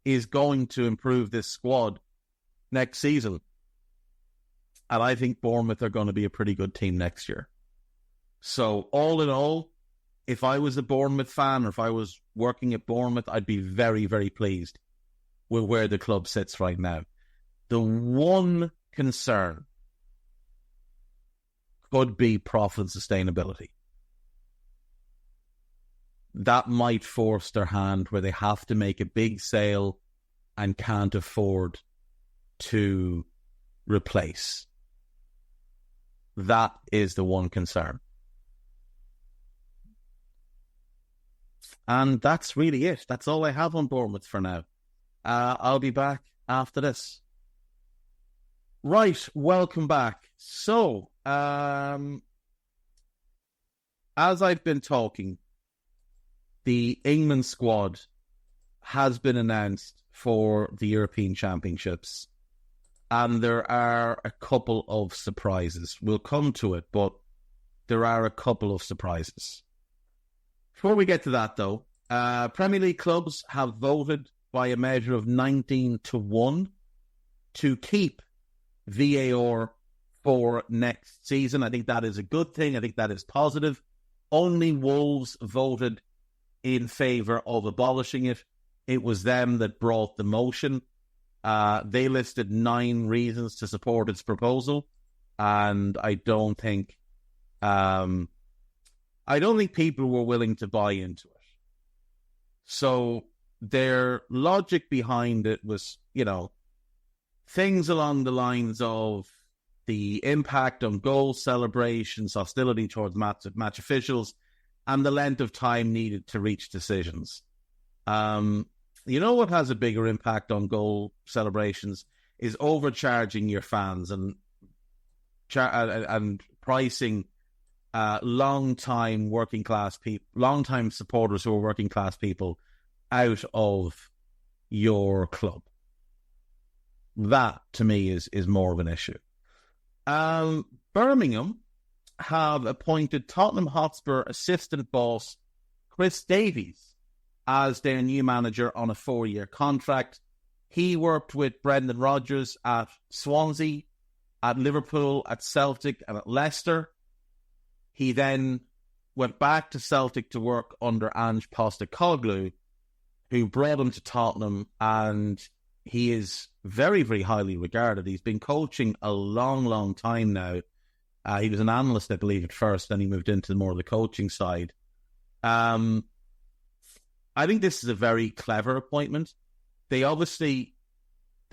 B: is going to improve this squad next season. And I think Bournemouth are going to be a pretty good team next year. So all in all, if I was a Bournemouth fan or if I was working at Bournemouth, I'd be very, very pleased with where the club sits right now. The one concern could be profit and sustainability. That might force their hand where they have to make a big sale and can't afford to replace. That is the one concern. And that's really it. That's all I have on Bournemouth for now. I'll be back after this. Right, welcome back. So, as I've been talking, the England squad has been announced for the European Championships. And there are a couple of surprises. We'll come to it, but there are a couple of surprises. Before we get to that, though, Premier League clubs have voted by a measure of 19-1 to keep VAR for next season. I think that is a good thing. I think that is positive. Only Wolves voted in favour of abolishing it. It was them that brought the motion. They listed 9 reasons to support its proposal, and I don't think people were willing to buy into it. So their logic behind it was, things along the lines of the impact on goal celebrations, hostility towards match officials, and the length of time needed to reach decisions. You know what has a bigger impact on goal celebrations is overcharging your fans and pricing long-time supporters who are working class people out of your club. That, to me, is more of an issue. Birmingham have appointed Tottenham Hotspur assistant boss Chris Davies as their new manager on a 4-year contract. He worked with Brendan Rodgers at Swansea, at Liverpool, at Celtic, and at Leicester. He then went back to Celtic to work under Ange Postecoglou, who brought him to Tottenham, and he is very, very highly regarded. He's been coaching a long, long time now. He was an analyst, I believe, at first, then he moved into more of the coaching side. I think this is a very clever appointment. They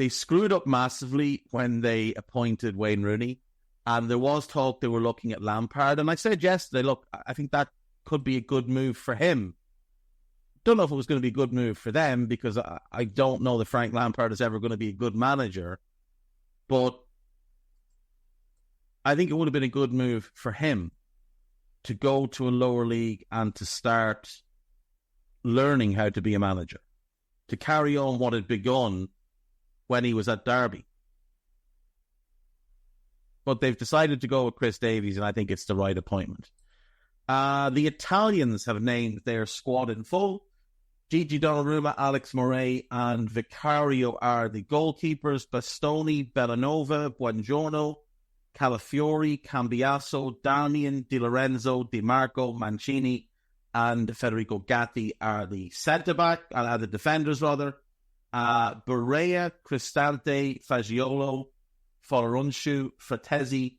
B: screwed up massively when they appointed Wayne Rooney, and there was talk they were looking at Lampard. And I said yesterday, look, I think that could be a good move for him. Don't know if it was going to be a good move for them, because I don't know that Frank Lampard is ever going to be a good manager. But I think it would have been a good move for him to go to a lower league and to start learning how to be a manager, to carry on what had begun when he was at Derby. But they've decided to go with Chris Davies, and I think it's the right appointment. The Italians have named their squad in full. Gigi Donnarumma, Alex Moret, and Vicario are the goalkeepers. Bastoni, Bellanova, Buongiorno, Calafiori, Cambiaso, Darmian, Di Lorenzo, Di Marco, Mancini, and Federico Gatti are the the defenders rather. Barea, Cristante, Fagiolo, Folorunshu, Fratesi,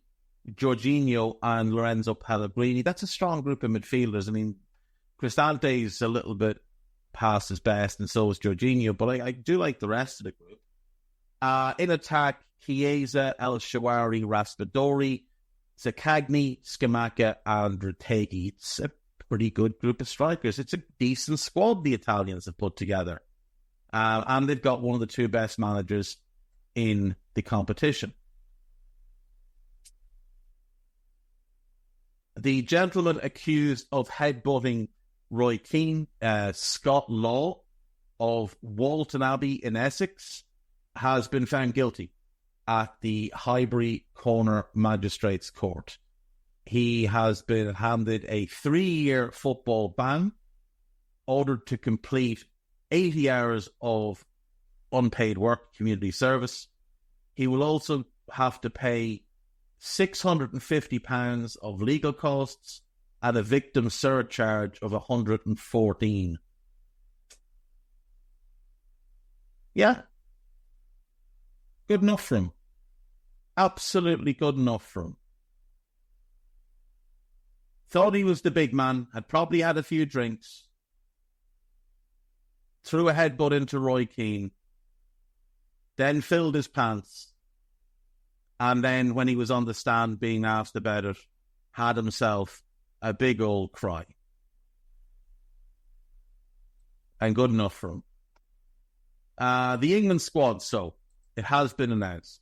B: Jorginho, and Lorenzo Pellegrini. That's a strong group of midfielders. I mean, Cristante is a little bit past his best, and so is Jorginho, but I do like the rest of the group. In attack, Chiesa, El Shaarawy, Raspadori, Zaccagni, Scamacca, and Retegui. It's a pretty good group of strikers. It's a decent squad the Italians have put together. And they've got one of the two best managers in the competition. The gentleman accused of headbutting Roy Keane, Scott Law of Walton Abbey in Essex, has been found guilty at the Highbury Corner Magistrates Court. He has been handed a 3-year football ban, ordered to complete 80 hours of unpaid work, community service. He will also have to pay £650 of legal costs and a victim surcharge of 114. Yeah. Good enough for him. Absolutely good enough for him. Thought he was the big man, had probably had a few drinks, threw a headbutt into Roy Keane, then filled his pants, and then when he was on the stand being asked about it, had himself a big old cry. And good enough for him. The England squad, so it has been announced.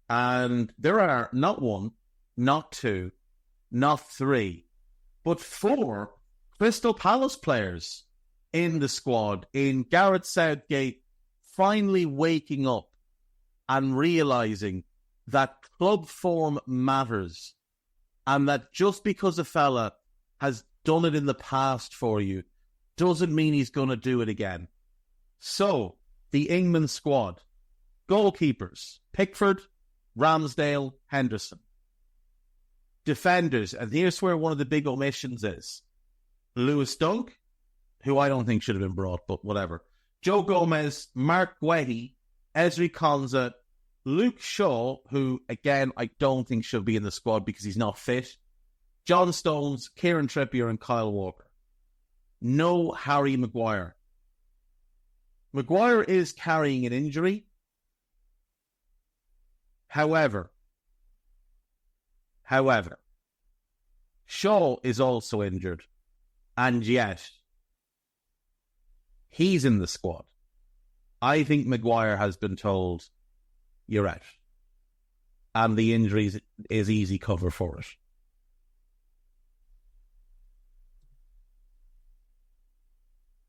B: And there are not one, not two, not three, but 4 Crystal Palace players in the squad, in Gareth Southgate finally waking up and realising that club form matters, and that just because a fella has done it in the past for you doesn't mean he's going to do it again. So, the England squad: goalkeepers, Pickford, Ramsdale, Henderson. Defenders, and here's where one of the big omissions is: Lewis Dunk, who I don't think should have been brought, but whatever. Joe Gomez, Mark Guehi, Ezri Konsa, Luke Shaw, who, again, I don't think should be in the squad because he's not fit. John Stones, Kieran Trippier, and Kyle Walker. No Harry Maguire. Maguire is carrying an injury. However, Shaw is also injured, and yet he's in the squad. I think Maguire has been told, you're out. And the injury is easy cover for it.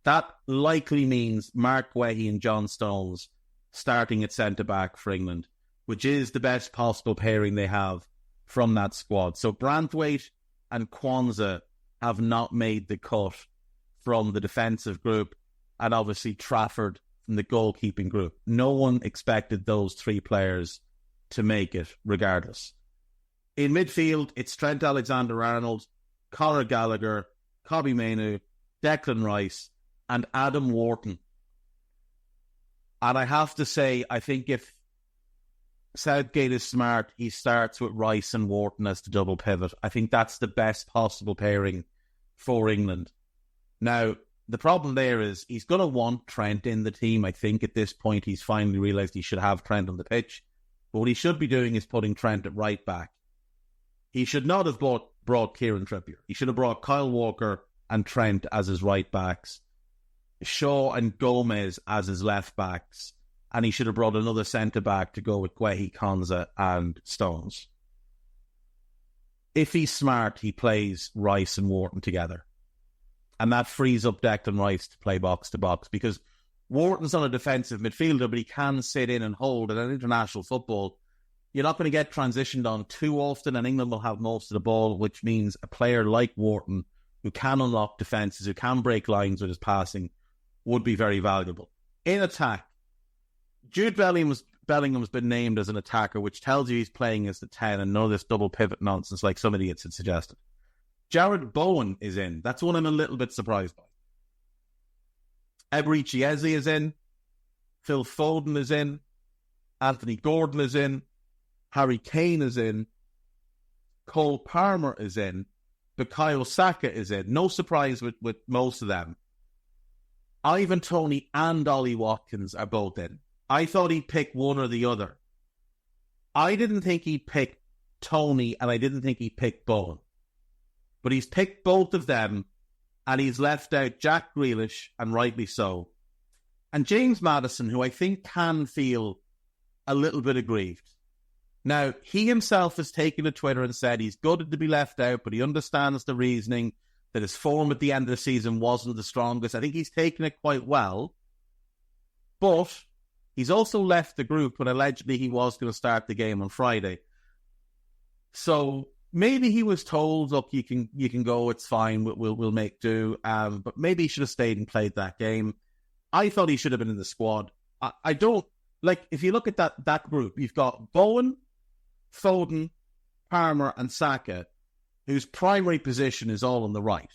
B: That likely means Mark Guehi and John Stones starting at centre-back for England. which is the best possible pairing they have from that squad. So Branthwaite and Kwanzaa have not made the cut from the defensive group, and obviously Trafford from the goalkeeping group. No one expected those three players to make it regardless. In midfield, it's Trent Alexander-Arnold, Conor Gallagher, Kobbie Mainoo, Declan Rice, and Adam Wharton. And I have to say, I think if Southgate is smart, he starts with Rice and Wharton as the double pivot. I think that's the best possible pairing for England. Now, the problem there is he's going to want Trent in the team. I think at this point he's finally realised he should have Trent on the pitch. But what he should be doing is putting Trent at right back. He should not have brought Kieran Trippier. He should have brought Kyle Walker and Trent as his right backs, Shaw and Gomez as his left backs, and he should have brought another centre-back to go with Guehi, Konza and Stones. If he's smart, he plays Rice and Wharton together. And that frees up Declan Rice to play box-to-box, because Wharton's not a defensive midfielder, but he can sit in and hold. And in international football, you're not going to get transitioned on too often, and England will have most of the ball, which means a player like Wharton, who can unlock defences, who can break lines with his passing, would be very valuable. In attack, Jude Bellingham's been named as an attacker, which tells you he's playing as the 10 and none of this double pivot nonsense like some idiots had suggested. Jared Bowen is in. That's one I'm a little bit surprised by. Eberechi Eze is in. Phil Foden is in. Anthony Gordon is in. Harry Kane is in. Cole Palmer is in. Bukayo Saka is in. No surprise with most of them. Ivan Toney and Ollie Watkins are both in. I thought he'd pick one or the other. I didn't think he'd pick Toney, and I didn't think he'd pick Bowen. But he's picked both of them, and he's left out Jack Grealish, and rightly so. And James Maddison, who I think can feel a little bit aggrieved. Now, he himself has taken to Twitter and said he's gutted to be left out, but he understands the reasoning, that his form at the end of the season wasn't the strongest. I think he's taken it quite well. But he's also left the group when allegedly he was going to start the game on Friday. So maybe he was told, look, you can go, it's fine, we'll make do. But maybe he should have stayed and played that game. I thought he should have been in the squad. I don't, like, if you look at that group, you've got Bowen, Foden, Palmer and Saka, whose primary position is all on the right.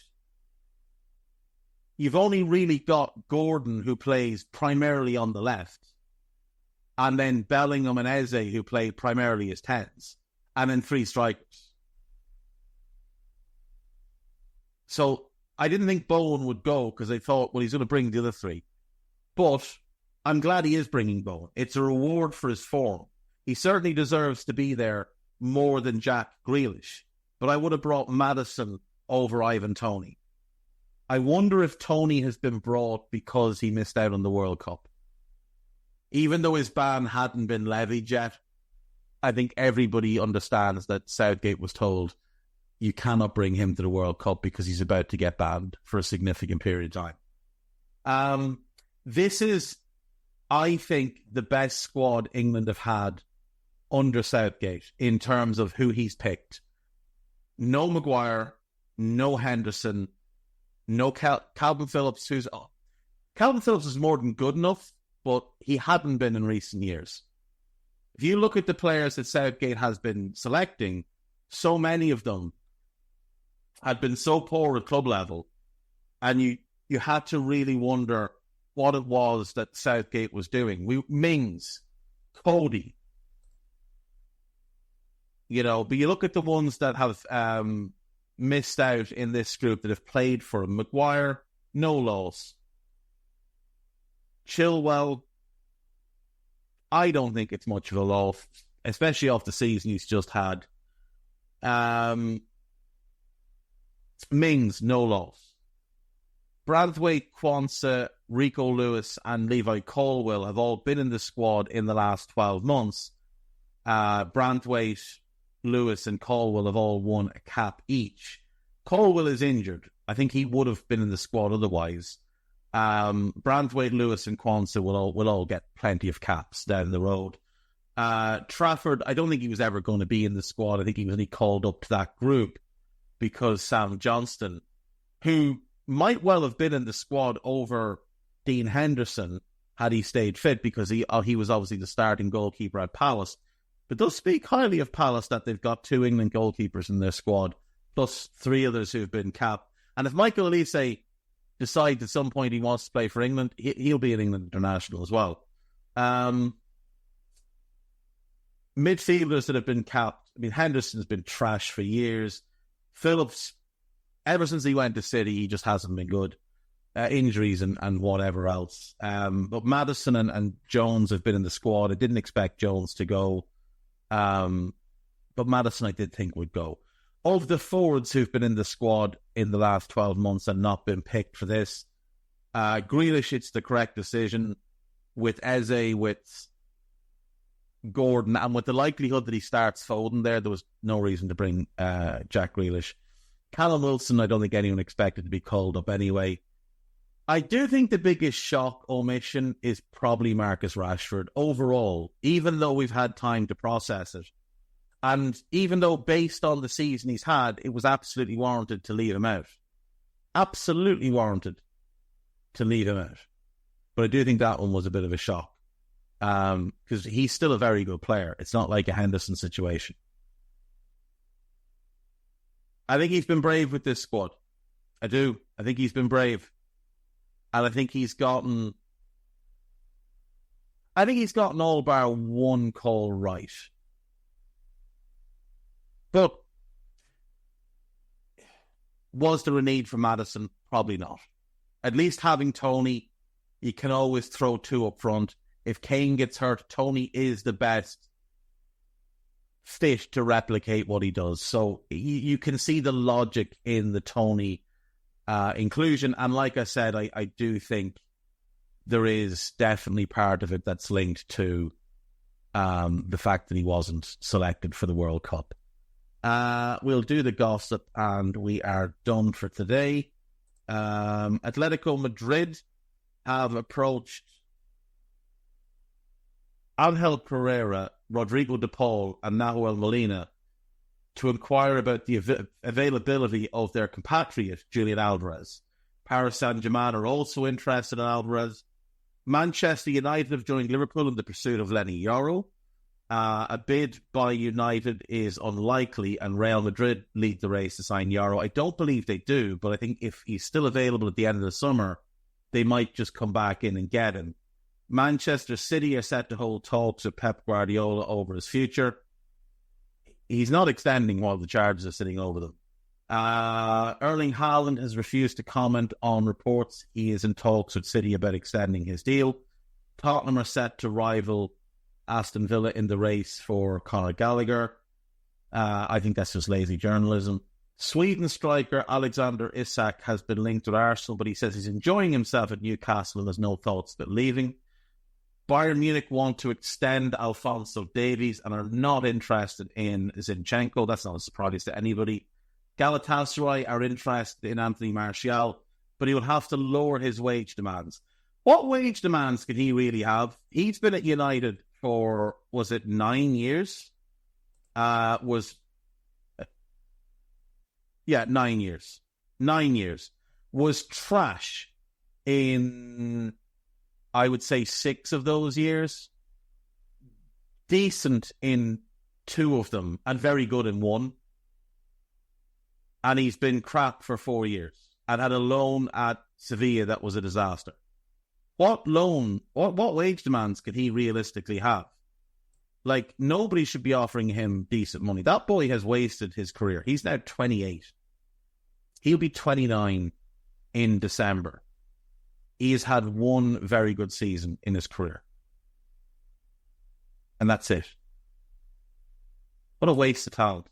B: You've only really got Gordon, who plays primarily on the left, and then Bellingham and Eze, who play primarily as 10s, and then three strikers. So I didn't think Bowen would go, because I thought, well, he's going to bring the other three. But I'm glad he is bringing Bowen. It's a reward for his form. He certainly deserves to be there more than Jack Grealish. But I would have brought Maddison over Ivan Toney. I wonder if Toney has been brought because he missed out on the World Cup. Even though his ban hadn't been levied yet, I think everybody understands that Southgate was told you cannot bring him to the World Cup because he's about to get banned for a significant period of time. This is, I think, the best squad England have had under Southgate in terms of who he's picked. No Maguire, no Henderson, no Calvin Phillips. Calvin Phillips is more than good enough, but he hadn't been in recent years. If you look at the players that Southgate has been selecting, so many of them had been so poor at club level, and you had to really wonder what it was that Southgate was doing. Mings, Cody, but you look at the ones that have missed out in this group that have played for him. Maguire, no loss. Chilwell, I don't think it's much of a loss, especially off the season he's just had. Mings, no loss. Branthwaite, Kwanzaa, Rico Lewis and Levi Colwill have all been in the squad in the last 12 months. Branthwaite, Lewis and Colwill have all won a cap each. Colwill is injured. I think he would have been in the squad otherwise. Branthwaite, Lewis and Kwanzaa will all get plenty of caps down the road. Trafford, I don't think he was ever going to be in the squad. I think he was only called up to that group because Sam Johnston, who might well have been in the squad over Dean Henderson had he stayed fit, because he was obviously the starting goalkeeper at Palace. But does speak highly of Palace that they've got 2 England goalkeepers in their squad, plus 3 others who've been capped. And if Michael Elise decides at some point he wants to play for England, he'll be an England international as well. Midfielders that have been capped, I mean, Henderson's been trash for years. Phillips, ever since he went to City, he just hasn't been good. Injuries and whatever else. But Maddison and Jones have been in the squad. I didn't expect Jones to go. But Maddison I did think would go. Of the forwards who've been in the squad in the last 12 months and not been picked for this, Grealish, it's the correct decision. With Eze, with Gordon, and with the likelihood that he starts Foden there was no reason to bring Jack Grealish. Callum Wilson, I don't think anyone expected to be called up anyway. I do think the biggest shock omission is probably Marcus Rashford overall, even though we've had time to process it. And even though based on the season he's had, it was absolutely warranted to leave him out. Absolutely warranted to leave him out. But I do think that one was a bit of a shock. Because he's still a very good player. It's not like a Henderson situation. I think he's been brave with this squad. I do. I think he's been brave. And I think he's gotten all bar one call right. But was there a need for Maddison? Probably not. At least having Tony, you can always throw 2 up front. If Kane gets hurt, Tony is the best fit to replicate what he does. So you can see the logic in the Tony inclusion. And like I said, I do think there is definitely part of it that's linked to the fact that he wasn't selected for the World Cup. We'll do the gossip and we are done for today. Atletico Madrid have approached Angel Pereira, Rodrigo de Paul and Nahuel Molina to inquire about the availability of their compatriot, Julian Alvarez. Paris Saint-Germain are also interested in Alvarez. Manchester United have joined Liverpool in the pursuit of Lenny Yoro. A bid by United is unlikely, and Real Madrid lead the race to sign Yoro. I don't believe they do, but I think if he's still available at the end of the summer, they might just come back in and get him. Manchester City are set to hold talks with Pep Guardiola over his future. He's not extending while the charges are sitting over them. Erling Haaland has refused to comment on reports he is in talks with City about extending his deal. Tottenham are set to rival Aston Villa in the race for Conor Gallagher. I think that's just lazy journalism. Sweden striker Alexander Isak has been linked with Arsenal, but he says he's enjoying himself at Newcastle and has no thoughts about leaving. Bayern Munich want to extend Alphonso Davies and are not interested in Zinchenko. That's not a surprise to anybody. Galatasaray are interested in Anthony Martial, but he will have to lower his wage demands. What wage demands can he really have? He's been at United for, 9 years? 9 years. 9 years. Was trash in, I would say, 6 of those years. Decent in 2 of them, and very good in 1. And he's been crap for 4 years. And had a loan at Sevilla that was a disaster. What wage demands could he realistically have? Like, nobody should be offering him decent money. That boy has wasted his career. He's now 28. He'll be 29 in December. He has had 1 very good season in his career. And that's it. What a waste of talent.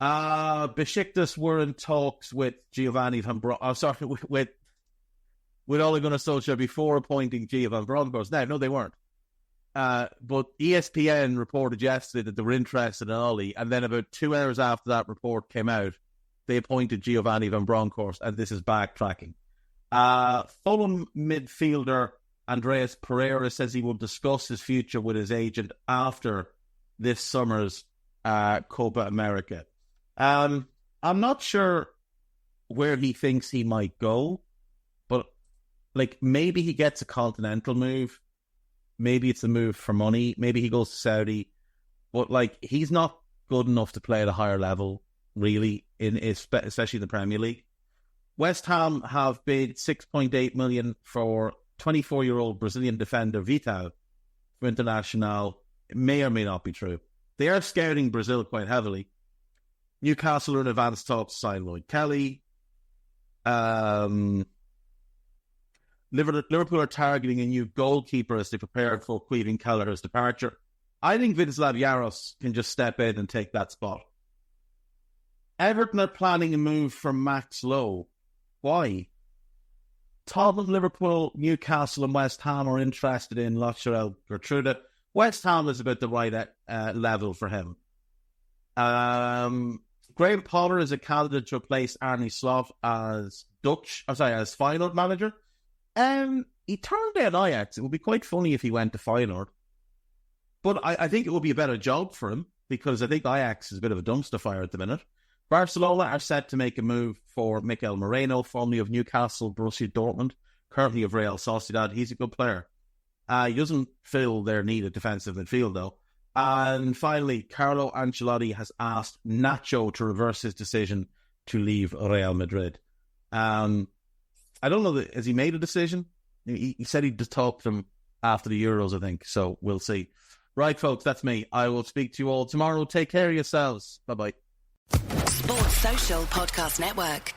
B: Besiktas were in talks with Giovanni Van Bronckhorst. With Ole Gunnar Solskjaer before appointing Gia Van Bronckhorst. No, they weren't. But ESPN reported yesterday that they were interested in Ole, and then about 2 hours after that report came out, they appointed Giovanni Van Bronckhorst, and this is backtracking. Fulham midfielder Andreas Pereira says he will discuss his future with his agent after this summer's Copa America. I'm not sure where he thinks he might go, but like maybe he gets a continental move. Maybe it's a move for money. Maybe he goes to Saudi, but like he's not good enough to play at a higher level, really, especially in the Premier League. West Ham have bid 6.8 million for 24-year-old Brazilian defender Vital for Internacional. It may or may not be true. They are scouting Brazil quite heavily. Newcastle are in advanced talks to sign Lloyd Kelly. Liverpool are targeting a new goalkeeper as they prepare for Queven Kelleher's departure. I think Vinicius Yaros can just step in and take that spot. Everton are planning a move for Max Lowe. Why? Tottenham, Liverpool, Newcastle and West Ham are interested in Lateral Gertrude. West Ham is about the right level for him. Graham Potter is a candidate to replace Arne Slot as as Feyenoord manager. He turned down Ajax. It would be quite funny if he went to Feyenoord. But I think it would be a better job for him because I think Ajax is a bit of a dumpster fire at the minute. Barcelona are set to make a move for Mikel Moreno, formerly of Newcastle, Borussia Dortmund, currently of Real Sociedad. He's a good player. He doesn't fill their need at defensive midfield, though. And finally, Carlo Ancelotti has asked Nacho to reverse his decision to leave Real Madrid. I don't know, has he made a decision? He said he'd just talk to them after the Euros, I think. So we'll see. Right, folks, that's me. I will speak to you all tomorrow. Take care of yourselves. Bye-bye.
A: Sports Social Podcast Network.